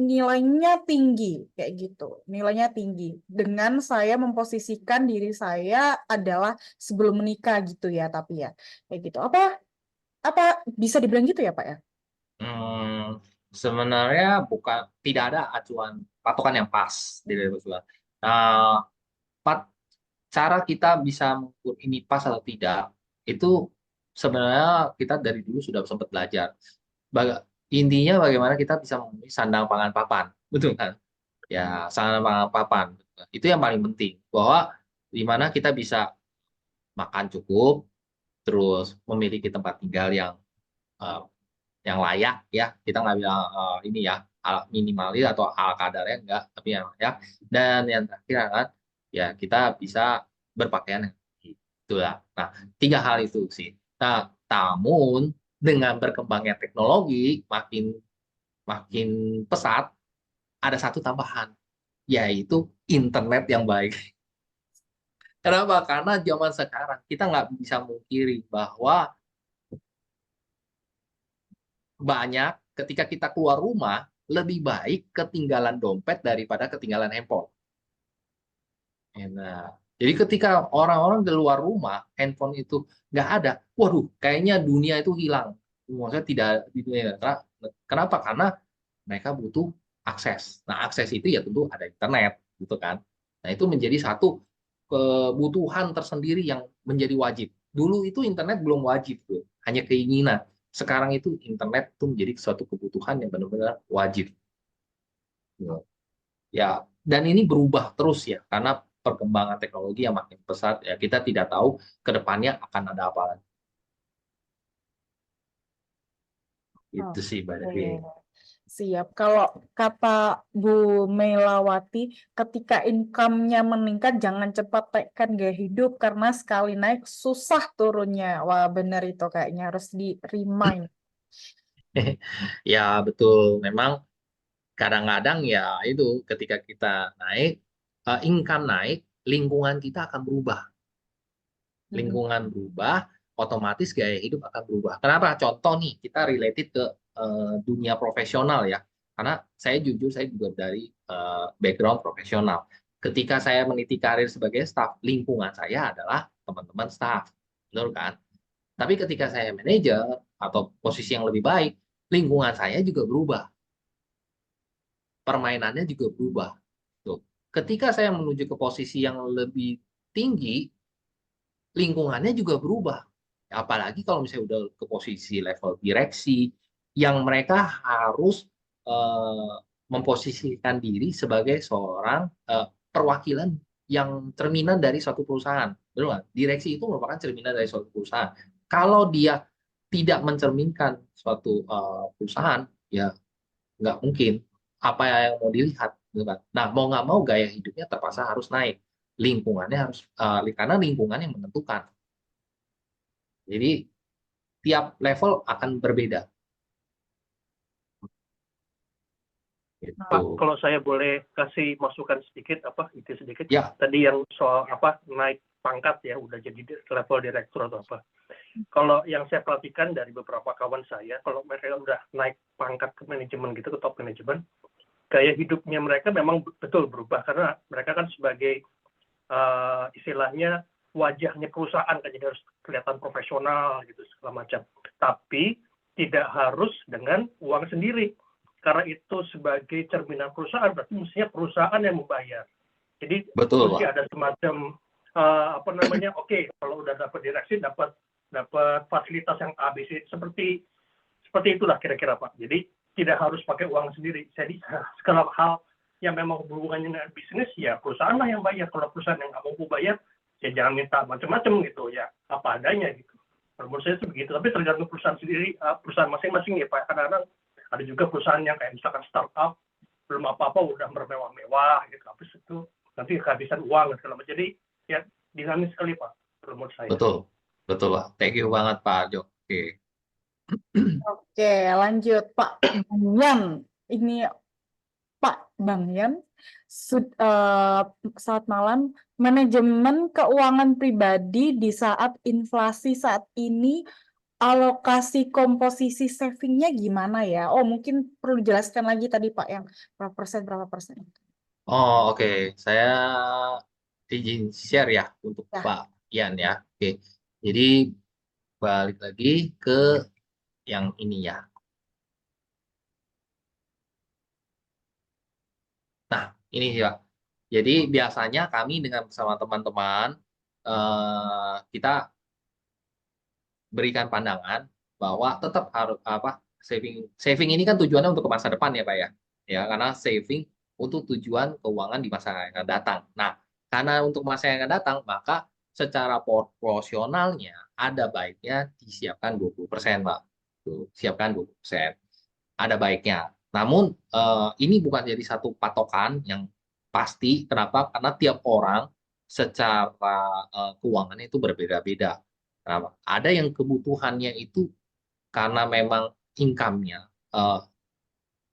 Speaker 1: nilainya tinggi kayak gitu nilainya tinggi dengan saya memposisikan diri saya adalah sebelum menikah gitu ya tapi ya kayak gitu apa bisa dibilang gitu ya Pak ya?
Speaker 2: Sebenarnya tidak ada acuan patokan yang pas di dalam usulan. Nah, cara kita bisa mengukur ini pas atau tidak itu sebenarnya kita dari dulu sudah sempat belajar. Intinya bagaimana kita bisa memenuhi sandang pangan papan, betul kan? Ya, sandang pangan papan itu yang paling penting. Bahwa di mana kita bisa makan cukup, terus memiliki tempat tinggal eh, yang layak ya, kita nggak bilang ini ya minimalis atau ala kadarnya enggak, tapi yang layak. Dan yang terakhir kan ya kita bisa berpakaian yang itulah. Nah, tiga hal itu sih. Nah, namun dengan berkembangnya teknologi makin makin pesat, ada satu tambahan, yaitu internet yang baik. Kenapa? Karena zaman sekarang kita nggak bisa mungkiri bahwa banyak ketika kita keluar rumah lebih baik ketinggalan dompet daripada ketinggalan handphone. Nah, jadi ketika orang-orang di luar rumah handphone itu nggak ada, waduh, kayaknya dunia itu hilang. Maksudnya tidak di dunia. Kenapa? Karena mereka butuh akses. Nah, akses itu ya tentu ada internet, gitu kan. Nah, itu menjadi satu kebutuhan tersendiri yang menjadi wajib. Dulu itu internet belum wajib, tuh, hanya keinginan. Sekarang itu internet itu menjadi suatu kebutuhan yang benar-benar wajib. Ya, dan ini berubah terus ya, karena perkembangan teknologi yang makin pesat, ya kita tidak tahu ke depannya akan ada apa lagi. Itu sih, Mbak Devi.
Speaker 1: Siap. Kalau kata Bu Melawati, ketika income-nya meningkat, jangan cepat tekan gaya hidup karena sekali naik susah turunnya. Wah, benar itu kayaknya harus di-remind.
Speaker 2: Ya, betul. Memang kadang-kadang ya itu ketika kita naik, income naik, lingkungan kita akan berubah. Lingkungan berubah, otomatis gaya hidup akan berubah. Kenapa? Contoh nih, kita related ke dunia profesional ya. Karena saya jujur, saya juga dari background profesional. Ketika saya meniti karir sebagai staff, lingkungan saya adalah teman-teman staff. Betul kan? Tapi ketika saya manajer atau posisi yang lebih baik, lingkungan saya juga berubah. Permainannya juga berubah. Tuh. Ketika saya menuju ke posisi yang lebih tinggi, lingkungannya juga berubah. Apalagi kalau misalnya udah ke posisi level direksi, yang mereka harus eh, memposisikan diri sebagai seorang perwakilan yang cerminan dari suatu perusahaan. Betul nggak? Direksi itu merupakan cerminan dari suatu perusahaan. Kalau dia tidak mencerminkan suatu perusahaan, ya nggak mungkin apa yang mau dilihat. Gitu kan? Nah, mau nggak mau gaya hidupnya terpaksa harus naik. Lingkungannya harus, karena lingkungan yang menentukan. Jadi tiap level akan berbeda.
Speaker 4: Pak,
Speaker 2: Gitu.
Speaker 4: kalau saya boleh kasih masukan sedikit, itu sedikit.
Speaker 2: Ya,
Speaker 4: Tadi yang soal naik pangkat ya, udah jadi level direktur atau apa. Kalau yang saya perhatikan dari beberapa kawan saya, kalau mereka udah naik pangkat ke manajemen gitu, ke top manajemen, gaya hidupnya mereka memang betul berubah karena mereka kan sebagai istilahnya wajahnya perusahaan kan, jadi harus kelihatan profesional gitu segala macam. Tapi tidak harus dengan uang sendiri. Karena itu sebagai cerminan perusahaan, berarti mestinya perusahaan yang membayar. Jadi
Speaker 2: betul,
Speaker 4: mesti
Speaker 2: Pak.
Speaker 4: ada semacam oke, kalau udah dapat direksi, dapat fasilitas yang ABC, seperti itulah kira-kira Pak. Jadi tidak harus pakai uang sendiri. Jadi segala hal yang memang hubungannya dengan bisnis, ya perusahaan lah yang bayar. Kalau perusahaan yang nggak mampu bayar, ya jangan minta macam-macam gitu, ya apa adanya gitu. Kalau menurut saya sih begitu. Tapi tergantung perusahaan sendiri, perusahaan masing-masing ya Pak. Kadang-kadang ada juga perusahaan yang kayak misalkan startup, belum apa-apa udah bermewah-mewah gitu. Habis itu nanti kehabisan uang dan segala macam. Jadi ya dinamis sekali Pak, kalau menurut saya.
Speaker 2: Betul. Betul, Pak. Thank you banget, Pak Jo. Oke.
Speaker 1: Oke, lanjut Pak Bang. Ini Pak Bang Yan, saat malam, manajemen keuangan pribadi di saat inflasi saat ini, alokasi komposisi savingnya gimana ya? Oh, mungkin perlu dijelaskan lagi tadi Pak yang berapa persen.
Speaker 2: Oh, oke. Saya izin share ya untuk
Speaker 1: Ya,
Speaker 2: Pak Ian ya. Oke. Jadi balik lagi ke yang ini ya. Nah, ini ya. Jadi biasanya kami dengan bersama teman-teman kita berikan pandangan bahwa tetap harus saving saving ini kan tujuannya untuk ke masa depan ya Pak ya. Ya, karena saving untuk tujuan keuangan di masa yang akan datang. Nah, karena untuk masa yang akan datang, maka secara proporsionalnya ada baiknya disiapkan 20%, Pak. Tuh, siapkan 20%. Ada baiknya. Namun ini bukan jadi satu patokan yang pasti. Kenapa? Karena tiap orang secara keuangannya itu berbeda-beda. Kenapa? Ada yang kebutuhannya itu karena memang income-nya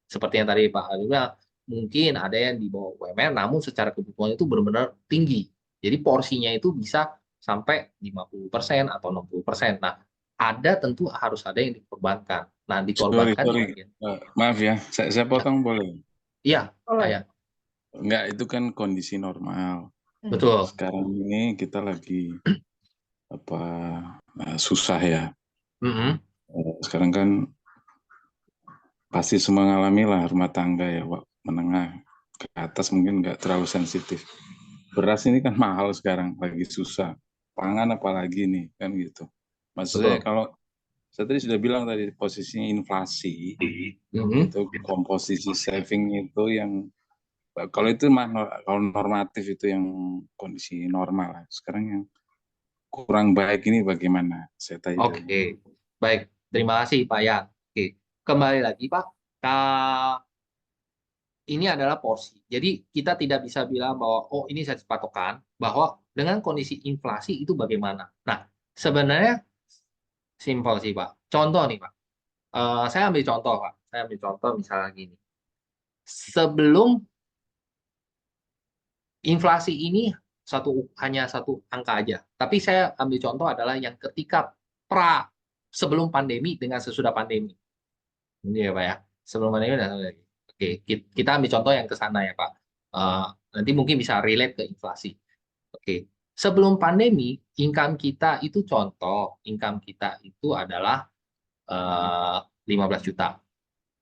Speaker 2: seperti yang tadi Pak Ali bilang, mungkin ada yang di bawah UMR, namun secara kebutuhan itu benar-benar tinggi. Jadi porsinya itu bisa sampai 50% atau 60%. Nah, ada tentu harus ada yang dikorbankan. Nah,
Speaker 5: Sorry,
Speaker 2: dikorbankan di
Speaker 5: sorry.
Speaker 2: bagian.
Speaker 5: Maaf ya, saya
Speaker 2: Ya,
Speaker 5: potong boleh?
Speaker 2: iya,
Speaker 1: boleh.
Speaker 2: kayak
Speaker 5: Enggak, itu kan kondisi normal.
Speaker 2: betul.
Speaker 5: Sekarang ini kita lagi susah ya.
Speaker 2: Mm-mm.
Speaker 5: Sekarang kan pasti semua mengalami lah rumah tangga ya, menengah ke atas mungkin nggak terlalu sensitif. Beras ini kan mahal sekarang, lagi susah. Pangan apalagi nih, kan gitu. Maksudnya
Speaker 2: Betul.
Speaker 5: kalau saya tadi sudah bilang tadi posisinya inflasi,
Speaker 2: Mm-mm.
Speaker 5: itu komposisi saving itu yang kalau itu kalau normatif itu yang kondisi normal lah. Sekarang yang kurang baik ini bagaimana? Saya tanya.
Speaker 2: Oke, baik. Terima kasih Pak Yan. Oke, kembali lagi Pak. Ini adalah porsi. Jadi kita tidak bisa bilang bahwa oh ini saya patokan bahwa dengan kondisi inflasi itu bagaimana. Nah, sebenarnya simpel sih Pak. Contoh nih Pak. Saya ambil contoh Pak. Saya ambil contoh misalnya gini. Sebelum inflasi ini hanya satu angka aja. Tapi saya ambil contoh adalah yang ketika sebelum pandemi dengan sesudah pandemi. Ini ya Pak ya. Sebelum pandemi dan oke, kita ambil contoh yang ke sana ya Pak. Nanti mungkin bisa relate ke inflasi. Oke, sebelum pandemi, income kita itu income kita itu adalah 15 juta.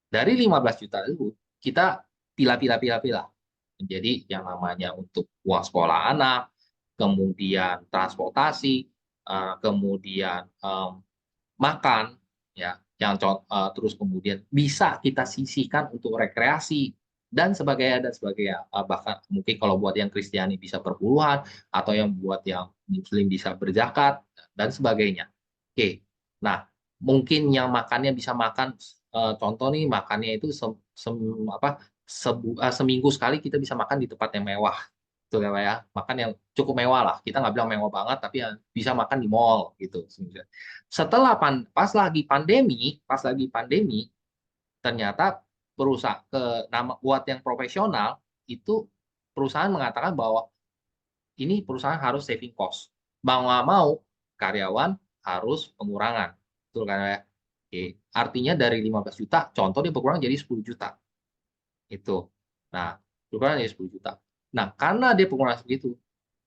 Speaker 2: Dari 15 juta itu kita pilah-pilah menjadi yang namanya untuk uang sekolah anak, kemudian transportasi, kemudian makan, ya, terus kemudian bisa kita sisihkan untuk rekreasi dan sebagainya dan sebagainya. Bahkan mungkin kalau buat yang Kristiani bisa perpuluhan atau yang buat yang Muslim bisa berzakat dan sebagainya. Oke, nah mungkin yang makannya bisa makan contoh nih makannya itu seminggu sekali kita bisa makan di tempat yang mewah. Betul ya Pak ya, makan yang cukup mewah lah. Kita nggak bilang mewah banget, tapi yang bisa makan di mall gitu. Setelah pas lagi pandemi, ternyata perusahaan buat yang profesional itu perusahaan mengatakan bahwa ini perusahaan harus saving cost. Mau nggak mau karyawan harus pengurangan. Betul kan ya? Oke. Artinya dari 15 juta, contoh dia berkurang jadi 10 juta. Itu. Nah, berkurang jadi 10 juta. Nah, karena dia pengurangan segitu,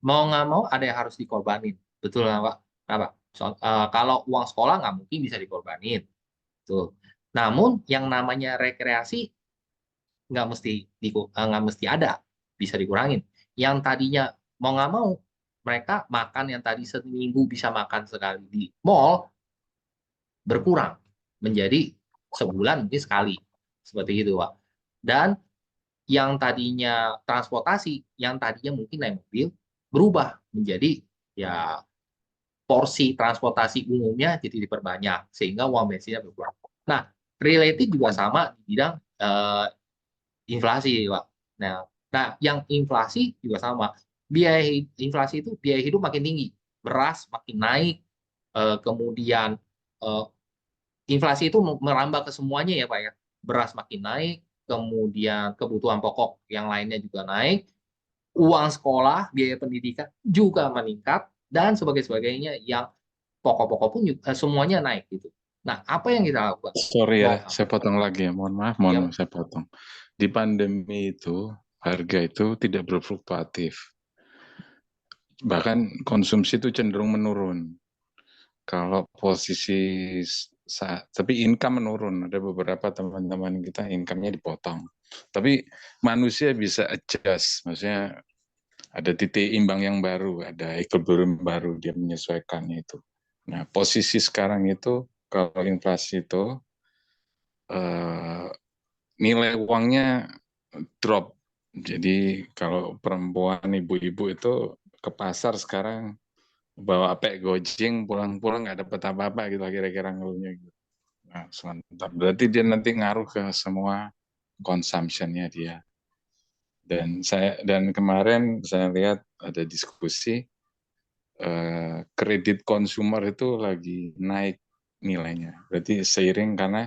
Speaker 2: mau nggak mau ada yang harus dikorbanin. Betul nggak, Pak? Kenapa? Kalau uang sekolah nggak mungkin bisa dikorbanin. Tuh. Namun yang namanya rekreasi nggak mesti ada, bisa dikurangin. Yang tadinya mau nggak mau mereka makan yang tadi seminggu bisa makan sekali di mall berkurang menjadi sebulan mungkin sekali, seperti itu, Pak. Dan yang tadinya transportasi, yang tadinya mungkin naik mobil berubah menjadi ya porsi transportasi umumnya jadi diperbanyak sehingga uang bensinnya berkurang. Nah, related juga sama di bidang inflasi, Pak. Nah, yang inflasi juga sama. Inflasi itu biaya hidup makin tinggi, beras makin naik, kemudian eh, inflasi itu merambah ke semuanya ya, Pak ya. Beras makin naik, kemudian kebutuhan pokok yang lainnya juga naik, uang sekolah, biaya pendidikan juga meningkat, dan sebagainya yang pokok-pokok pun juga, semuanya naik gitu. Nah, apa yang kita lakukan?
Speaker 5: Sorry ya, saya potong lagi ya. Mohon maaf,
Speaker 2: Ya,
Speaker 5: saya potong. Di pandemi itu, harga itu tidak berfluktuatif. Bahkan konsumsi itu cenderung menurun. Kalau posisi tapi income menurun. Ada beberapa teman-teman kita income-nya dipotong. Tapi manusia bisa adjust. Maksudnya ada titik imbang yang baru, ada equilibrium baru, dia menyesuaikannya itu. Nah, posisi sekarang itu, kalau inflasi itu, nilai uangnya drop. Jadi kalau perempuan, ibu-ibu itu ke pasar sekarang bawa apek gojeng, pulang-pulang nggak dapat apa-apa gitu, kira-kira ngeluhnya gitu. Nah, sementara berarti dia nanti ngaruh ke semua consumption-nya dia. Dan kemarin saya lihat ada diskusi kredit konsumer itu lagi naik nilainya. Berarti seiring karena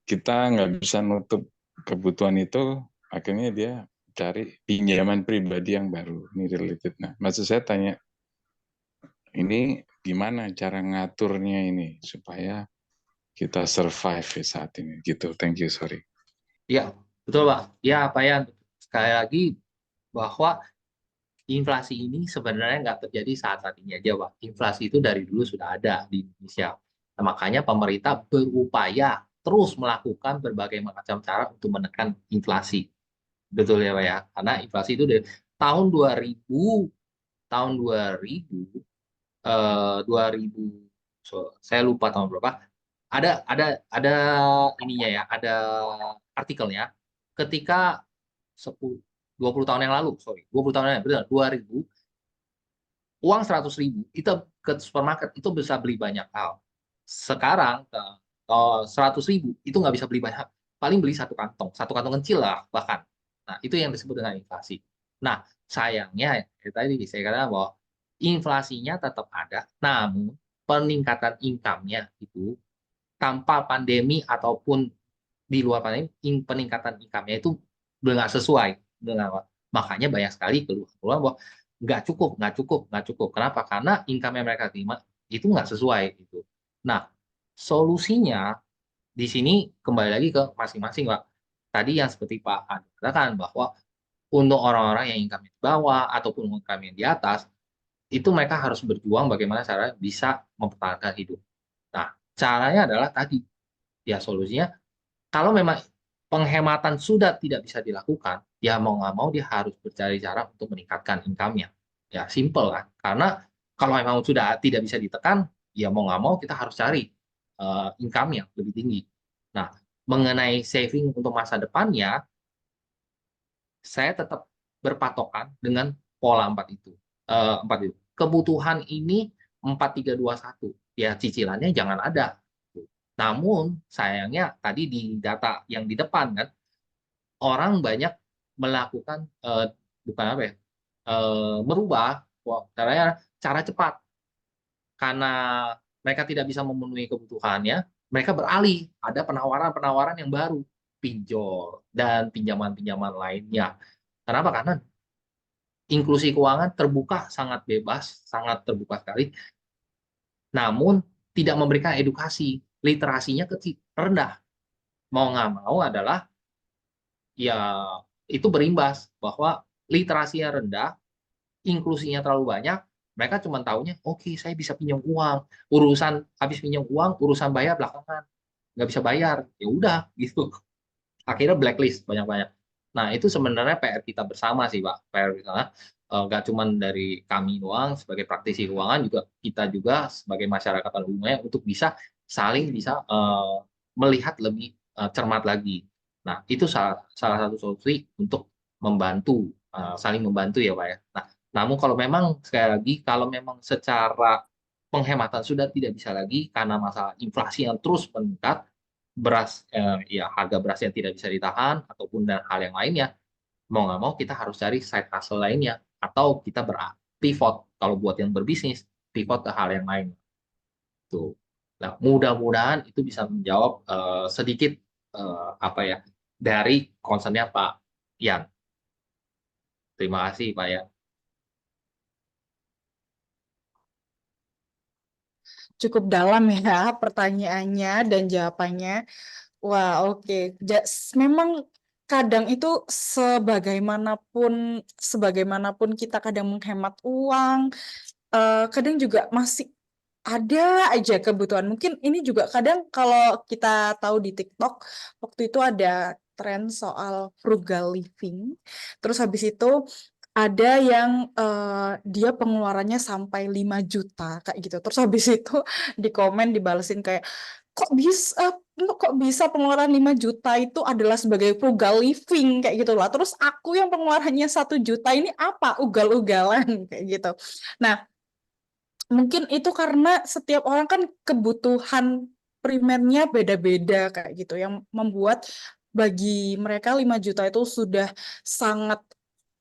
Speaker 5: kita nggak bisa nutup kebutuhan itu, akhirnya dia cari pinjaman pribadi yang baru. Ini related. Nah, maksud saya tanya, ini gimana cara ngaturnya ini supaya kita survive saat ini gitu. Thank you, sorry.
Speaker 2: ya, betul, Pak. Ya, Pak Yan, sekali lagi bahwa inflasi ini sebenarnya nggak terjadi saat-saat ini aja, Pak. Inflasi itu dari dulu sudah ada di Indonesia. Nah, makanya pemerintah berupaya terus melakukan berbagai macam cara untuk menekan inflasi. Betul ya, Pak ya? Karena inflasi itu dari tahun 2000, tahun 2000, 2000, saya lupa tahun berapa. Ada ininya ya, ada artikelnya. Ketika 10, 20 tahun yang lalu, 20 tahun yang lalu, benar, 2000, uang 100.000 itu ke supermarket itu bisa beli banyak hal. Sekarang 100.000 itu nggak bisa beli banyak, paling beli satu kantong kecil lah bahkan. Nah, itu yang disebut dengan inflasi. Nah, sayangnya tadi saya katakan bahwa inflasinya tetap ada, namun peningkatan income-nya itu tanpa pandemi ataupun di luar pandemi, peningkatan income-nya itu nggak sesuai dengan, makanya banyak sekali keluhan bahwa nggak cukup. Kenapa? Karena income yang mereka terima itu nggak sesuai gitu. Nah, solusinya di sini kembali lagi ke masing-masing, Pak. Tadi yang seperti Pak Adi katakan bahwa untuk orang-orang yang income di bawah ataupun income yang di atas, itu mereka harus berjuang bagaimana cara bisa mempertahankan hidup. Nah, caranya adalah tadi, ya solusinya kalau memang penghematan sudah tidak bisa dilakukan, ya mau nggak mau dia harus mencari cara untuk meningkatkan income-nya. Ya simple kan. Karena kalau memang sudah tidak bisa ditekan, ya mau nggak mau kita harus cari income yang lebih tinggi. Nah, mengenai saving untuk masa depannya, saya tetap berpatokan dengan pola empat itu. Empat itu. Kebutuhan ini 4, 3, 2, 1. Ya cicilannya jangan ada. Namun sayangnya tadi di data yang di depan kan orang banyak melakukan bukan apa ya, merubah caranya cara cepat karena mereka tidak bisa memenuhi kebutuhannya, mereka beralih ada penawaran-penawaran yang baru pinjol, dan pinjaman-pinjaman lainnya. Kenapa? Karena inklusi keuangan terbuka, sangat bebas, sangat terbuka sekali, namun tidak memberikan edukasi, literasinya rendah. Mau nggak mau adalah ya itu berimbas bahwa literasinya rendah, inklusinya terlalu banyak, mereka cuma taunya, oke, saya bisa pinjam uang, urusan habis pinjam uang, urusan bayar belakangan, nggak bisa bayar, ya udah gitu. Akhirnya blacklist banyak-banyak. Nah, itu sebenarnya PR kita bersama sih, Pak. PR kita nggak cuma dari kami doang sebagai praktisi keuangan, juga kita juga sebagai masyarakat pada umumnya untuk bisa saling bisa melihat lebih cermat lagi. Nah, itu salah satu solusi untuk membantu, saling membantu ya, Pak ya. Nah, namun kalau memang sekali lagi, kalau memang secara penghematan sudah tidak bisa lagi karena masalah inflasi yang terus meningkat, beras ya harga beras yang tidak bisa ditahan ataupun dan hal yang lainnya, mau nggak mau kita harus cari side hustle lainnya atau kita pivot kalau buat yang berbisnis, pivot ke hal yang lain tuh. Nah, mudah-mudahan itu bisa menjawab sedikit apa ya dari concernnya Pak Ian. Terima kasih Pak ya.
Speaker 1: Cukup dalam ya pertanyaannya dan jawabannya. Wah, oke. Memang kadang itu sebagaimanapun kita kadang menghemat uang, kadang juga masih ada aja kebutuhan. Mungkin ini juga kadang kalau kita tahu di TikTok, waktu itu ada tren soal frugal living. Terus habis itu ada yang dia pengeluarannya sampai 5 juta kayak gitu. Terus habis itu di komen dibalesin kayak kok bisa pengeluaran 5 juta itu adalah sebagai frugal living kayak gitu lah. Terus aku yang pengeluarannya 1 juta ini apa? Ugal-ugalan kayak gitu. Nah, mungkin itu karena setiap orang kan kebutuhan primernya beda-beda kayak gitu yang membuat bagi mereka 5 juta itu sudah sangat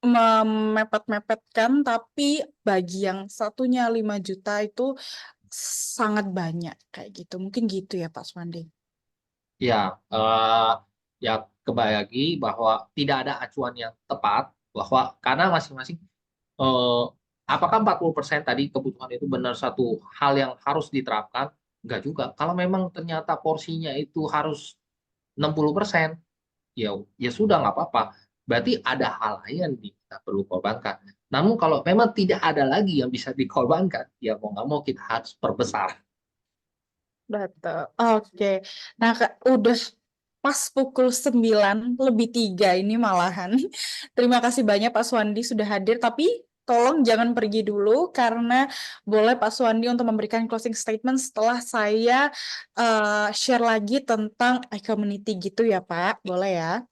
Speaker 1: memepet-mepetkan, tapi bagi yang satunya 5 juta itu sangat banyak kayak gitu. Mungkin gitu ya Pak Swandi.
Speaker 2: Ya, ya kembali lagi bahwa tidak ada acuan yang tepat bahwa karena masing-masing eh, apakah 40% tadi kebutuhan itu benar satu hal yang harus diterapkan? Enggak juga. Kalau memang ternyata porsinya itu harus 60%, ya ya sudah nggak apa-apa. Berarti ada hal lain yang kita perlu korbankan. Namun kalau memang tidak ada lagi yang bisa dikorbankan, ya mau nggak mau kita harus perbesar.
Speaker 1: Betul. Oke. Nah, udah pas pukul 9:03 ini malahan. Terima kasih banyak Pak Swandi sudah hadir, tapi tolong jangan pergi dulu karena boleh Pak Swandi untuk memberikan closing statement setelah saya share lagi tentang iCommunity gitu ya Pak. Boleh ya?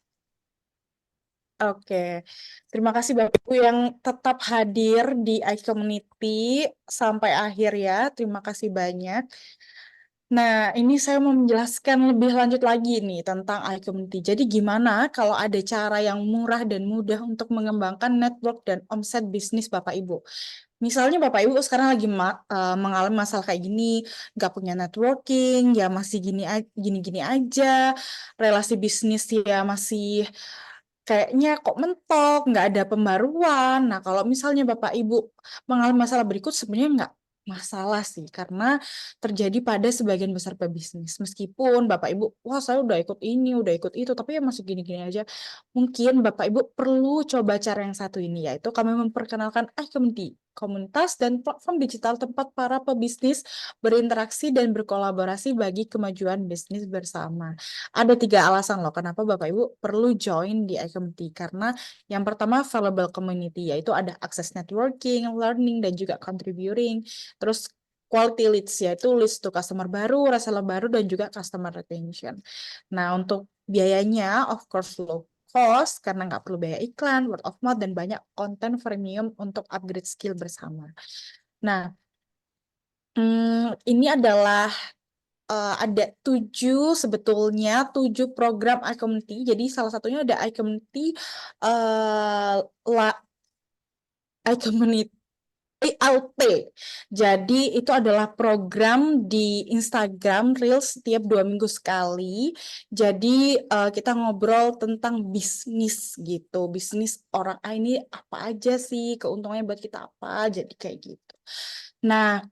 Speaker 1: Oke. Terima kasih Bapak Ibu yang tetap hadir di iCommunity sampai akhir ya. Terima kasih banyak. Nah, ini saya mau menjelaskan lebih lanjut lagi nih tentang iCommunity. Jadi gimana kalau ada cara yang murah dan mudah untuk mengembangkan network dan omset bisnis Bapak Ibu? Misalnya Bapak Ibu sekarang lagi mengalami masalah kayak gini, nggak punya networking, ya masih gini-gini aja, relasi bisnis ya masih kayaknya kok mentok, nggak ada pembaruan. Nah, kalau misalnya Bapak Ibu mengalami masalah berikut, sebenarnya nggak masalah sih, karena terjadi pada sebagian besar pebisnis. Meskipun Bapak Ibu, wah saya udah ikut ini, udah ikut itu, tapi ya masih gini-gini aja. Mungkin Bapak Ibu perlu coba cara yang satu ini, yaitu kami memperkenalkan iCommunity, komunitas dan platform digital tempat para pebisnis berinteraksi dan berkolaborasi bagi kemajuan bisnis bersama. Ada 3 alasan loh kenapa Bapak Ibu perlu join di iCommunity. Karena yang pertama valuable community, yaitu ada akses networking, learning, dan juga contributing. Terus quality leads, yaitu leads to customer baru, reseller baru, dan juga customer retention. Nah, untuk biayanya of course low cost karena nggak perlu biaya iklan, word of mouth, dan banyak konten premium untuk upgrade skill bersama. Nah, ini adalah ada 7 program iCommunity. Jadi salah satunya ada iCommunity iCommunity ILT. Jadi itu adalah program di Instagram Reels setiap 2 minggu sekali. Jadi kita ngobrol tentang bisnis gitu. Bisnis orang ini apa aja sih, keuntungannya buat kita apa. Jadi kayak gitu. Nah,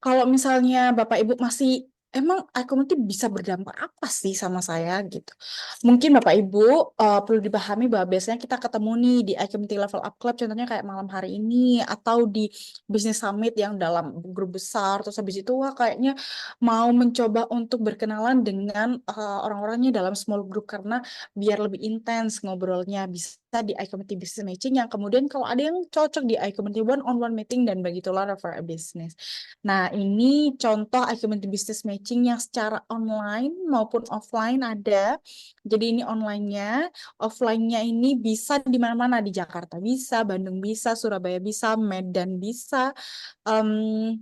Speaker 1: kalau misalnya Bapak Ibu masih emang community bisa berdampak apa sih sama saya gitu. Mungkin Bapak Ibu perlu dipahami bahwa biasanya kita ketemu nih di community level up club, contohnya kayak malam hari ini atau di business summit yang dalam grup besar. Terus habis itu wah kayaknya mau mencoba untuk berkenalan dengan orang-orangnya dalam small group karena biar lebih intens ngobrolnya, bisa di community business matching yang kemudian kalau ada yang cocok di community one-on-one meeting dan begitulah refer a business. Nah, ini contoh community business matching yang secara online maupun offline ada. Jadi ini online-nya, offline-nya ini bisa di mana-mana, di Jakarta bisa, Bandung bisa, Surabaya bisa, Medan bisa. Em,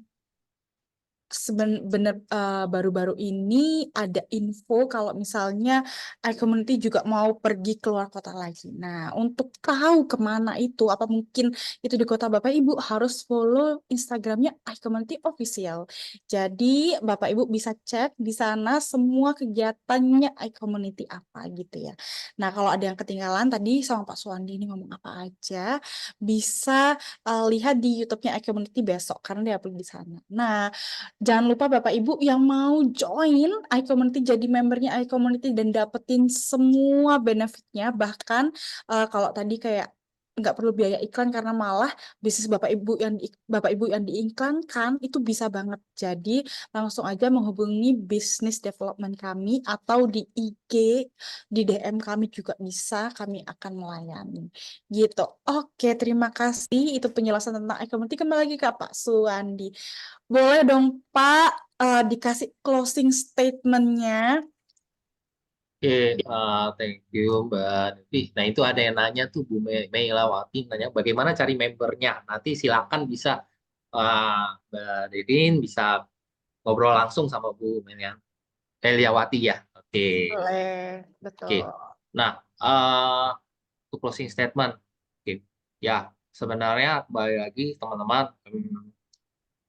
Speaker 1: baru-baru ini ada info kalau misalnya community juga mau pergi keluar kota lagi. Nah, untuk tahu kemana itu, apa mungkin itu di kota Bapak Ibu, harus follow Instagramnya iCommunity Official. Jadi Bapak Ibu bisa cek di sana semua kegiatannya iCommunity apa gitu ya. Nah, kalau ada yang ketinggalan tadi sama Pak Suwandi ini ngomong apa aja, bisa lihat di YouTube-nya iCommunity besok karena dia upload di sana. Nah, jangan lupa Bapak Ibu yang mau join iCommunity jadi membernya iCommunity dan dapetin semua benefitnya, bahkan kalau tadi kayak nggak perlu biaya iklan karena malah bisnis Bapak Ibu yang diiklankan itu bisa banget. Jadi langsung aja menghubungi business development kami atau di IG, di DM kami juga bisa, kami akan melayani. Gitu. Oke, terima kasih. Itu penjelasan tentang iCommunity. Kembali lagi ke Pak Suwandi. Boleh dong Pak dikasih closing statement-nya.
Speaker 2: Oke, thank you Mbak Devi. Nah itu ada yang nanya tuh Bu Meilawati nanya bagaimana cari membernya. Nanti silakan bisa Mbak Devin bisa ngobrol langsung sama Bu Meilawati ya. Oke,
Speaker 1: Boleh,
Speaker 2: oke.
Speaker 1: betul.
Speaker 2: Nah untuk closing statement, oke. Ya sebenarnya balik lagi teman-teman,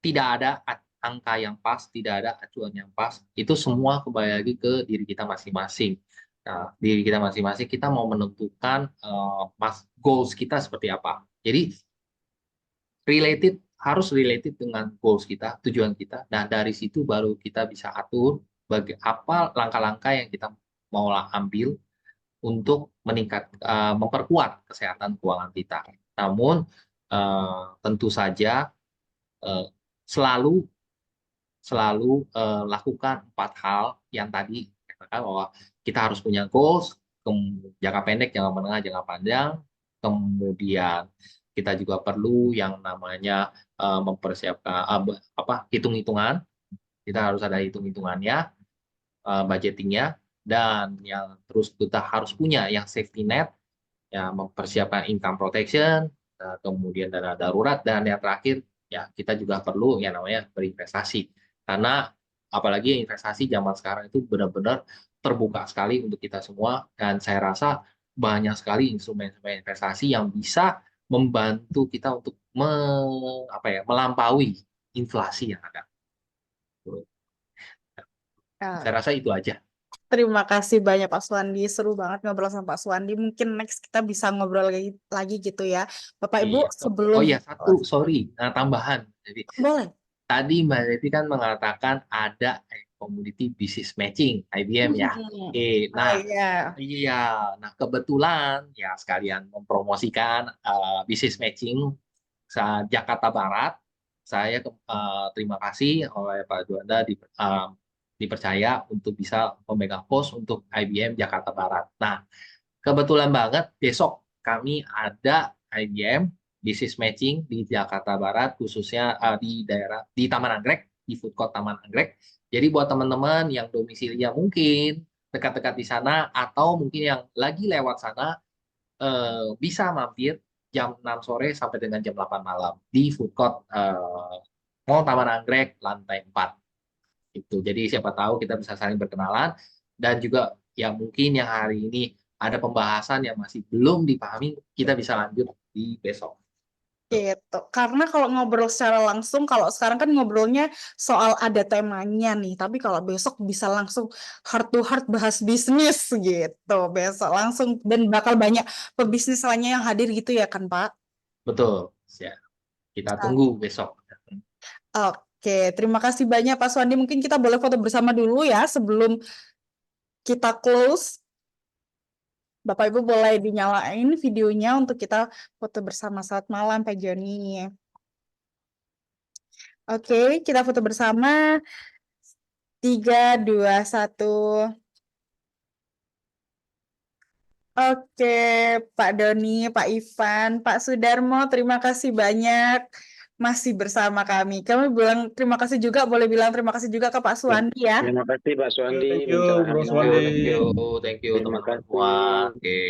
Speaker 2: tidak ada angka yang pas, tidak ada acuan yang pas. Itu semua kembali lagi ke diri kita masing-masing. Nah, diri kita masing-masing kita mau menentukan goals kita seperti apa. Jadi harus related dengan goals kita, tujuan kita. Nah, dari situ baru kita bisa atur apa langkah-langkah yang kita mau ambil untuk memperkuat kesehatan keuangan kita. Namun tentu saja selalu lakukan 4 hal yang tadi katakan bahwa kita harus punya goals, jangka pendek, jangka menengah, jangka panjang. Kemudian kita juga perlu yang namanya mempersiapkan hitung-hitungan. Kita harus ada hitung-hitungannya, budgetingnya, dan yang terus kita harus punya yang safety net, ya mempersiapkan income protection, kemudian dana darurat, dan yang terakhir ya kita juga perlu yang namanya berinvestasi. Karena apalagi investasi zaman sekarang itu benar-benar terbuka sekali untuk kita semua, dan saya rasa banyak sekali instrumen-instrumen investasi yang bisa membantu kita untuk melampaui inflasi yang ada.
Speaker 1: Ya,
Speaker 2: Saya rasa itu aja.
Speaker 1: terima kasih banyak Pak Suwandi. Seru banget ngobrol sama Pak Suwandi. Mungkin next kita bisa ngobrol lagi gitu ya. Bapak Ibu
Speaker 2: Iya.
Speaker 1: sebelum
Speaker 2: Oh ya, sorry, tambahan. Jadi
Speaker 1: boleh.
Speaker 2: tadi Mbak Devi kan mengatakan ada community business matching IBM ya. Oke,
Speaker 1: Oh
Speaker 2: nah
Speaker 1: iya.
Speaker 2: iya, nah kebetulan ya sekalian mempromosikan business matching Jakarta Barat. Saya terima kasih oleh Pak Juanda dipercaya untuk bisa memegang pos untuk IBM Jakarta Barat. Nah, kebetulan banget besok kami ada IBM Business Matching di Jakarta Barat, khususnya di daerah di Taman Anggrek, di food court Taman Anggrek. Jadi buat teman-teman yang domisilinya mungkin dekat-dekat di sana atau mungkin yang lagi lewat sana bisa mampir jam 6 sore sampai dengan jam 8 malam di food court Mall Taman Anggrek lantai 4. Itu. Jadi siapa tahu kita bisa saling berkenalan, dan juga ya mungkin yang hari ini ada pembahasan yang masih belum dipahami, kita bisa lanjut di besok.
Speaker 1: Gitu. Karena kalau ngobrol secara langsung, kalau sekarang kan ngobrolnya soal ada temanya nih, tapi kalau besok bisa langsung heart to heart bahas bisnis gitu. Besok langsung dan bakal banyak pebisnis lainnya yang hadir gitu ya kan, Pak?
Speaker 2: Betul. Ya, kita tunggu besok.
Speaker 1: Oke, terima kasih banyak Pak Suwandi. Mungkin kita boleh foto bersama dulu ya sebelum kita close. Bapak Ibu boleh dinyalain videonya untuk kita foto bersama. Selamat malam Pak Joni. Oke, kita foto bersama. 3, 2, 1. Oke, Pak Doni, Pak Ivan, Pak Sudarmo, terima kasih banyak masih bersama kami. Kami bilang terima kasih juga, boleh bilang terima kasih juga ke Pak Suwandi ya.
Speaker 6: Terima kasih Pak Suwandi
Speaker 7: Thank you, Bro
Speaker 6: mencerahkan
Speaker 7: Suwandi.
Speaker 2: Thank you
Speaker 6: Terima
Speaker 2: teman-teman semua.
Speaker 6: kasih.
Speaker 2: Oke.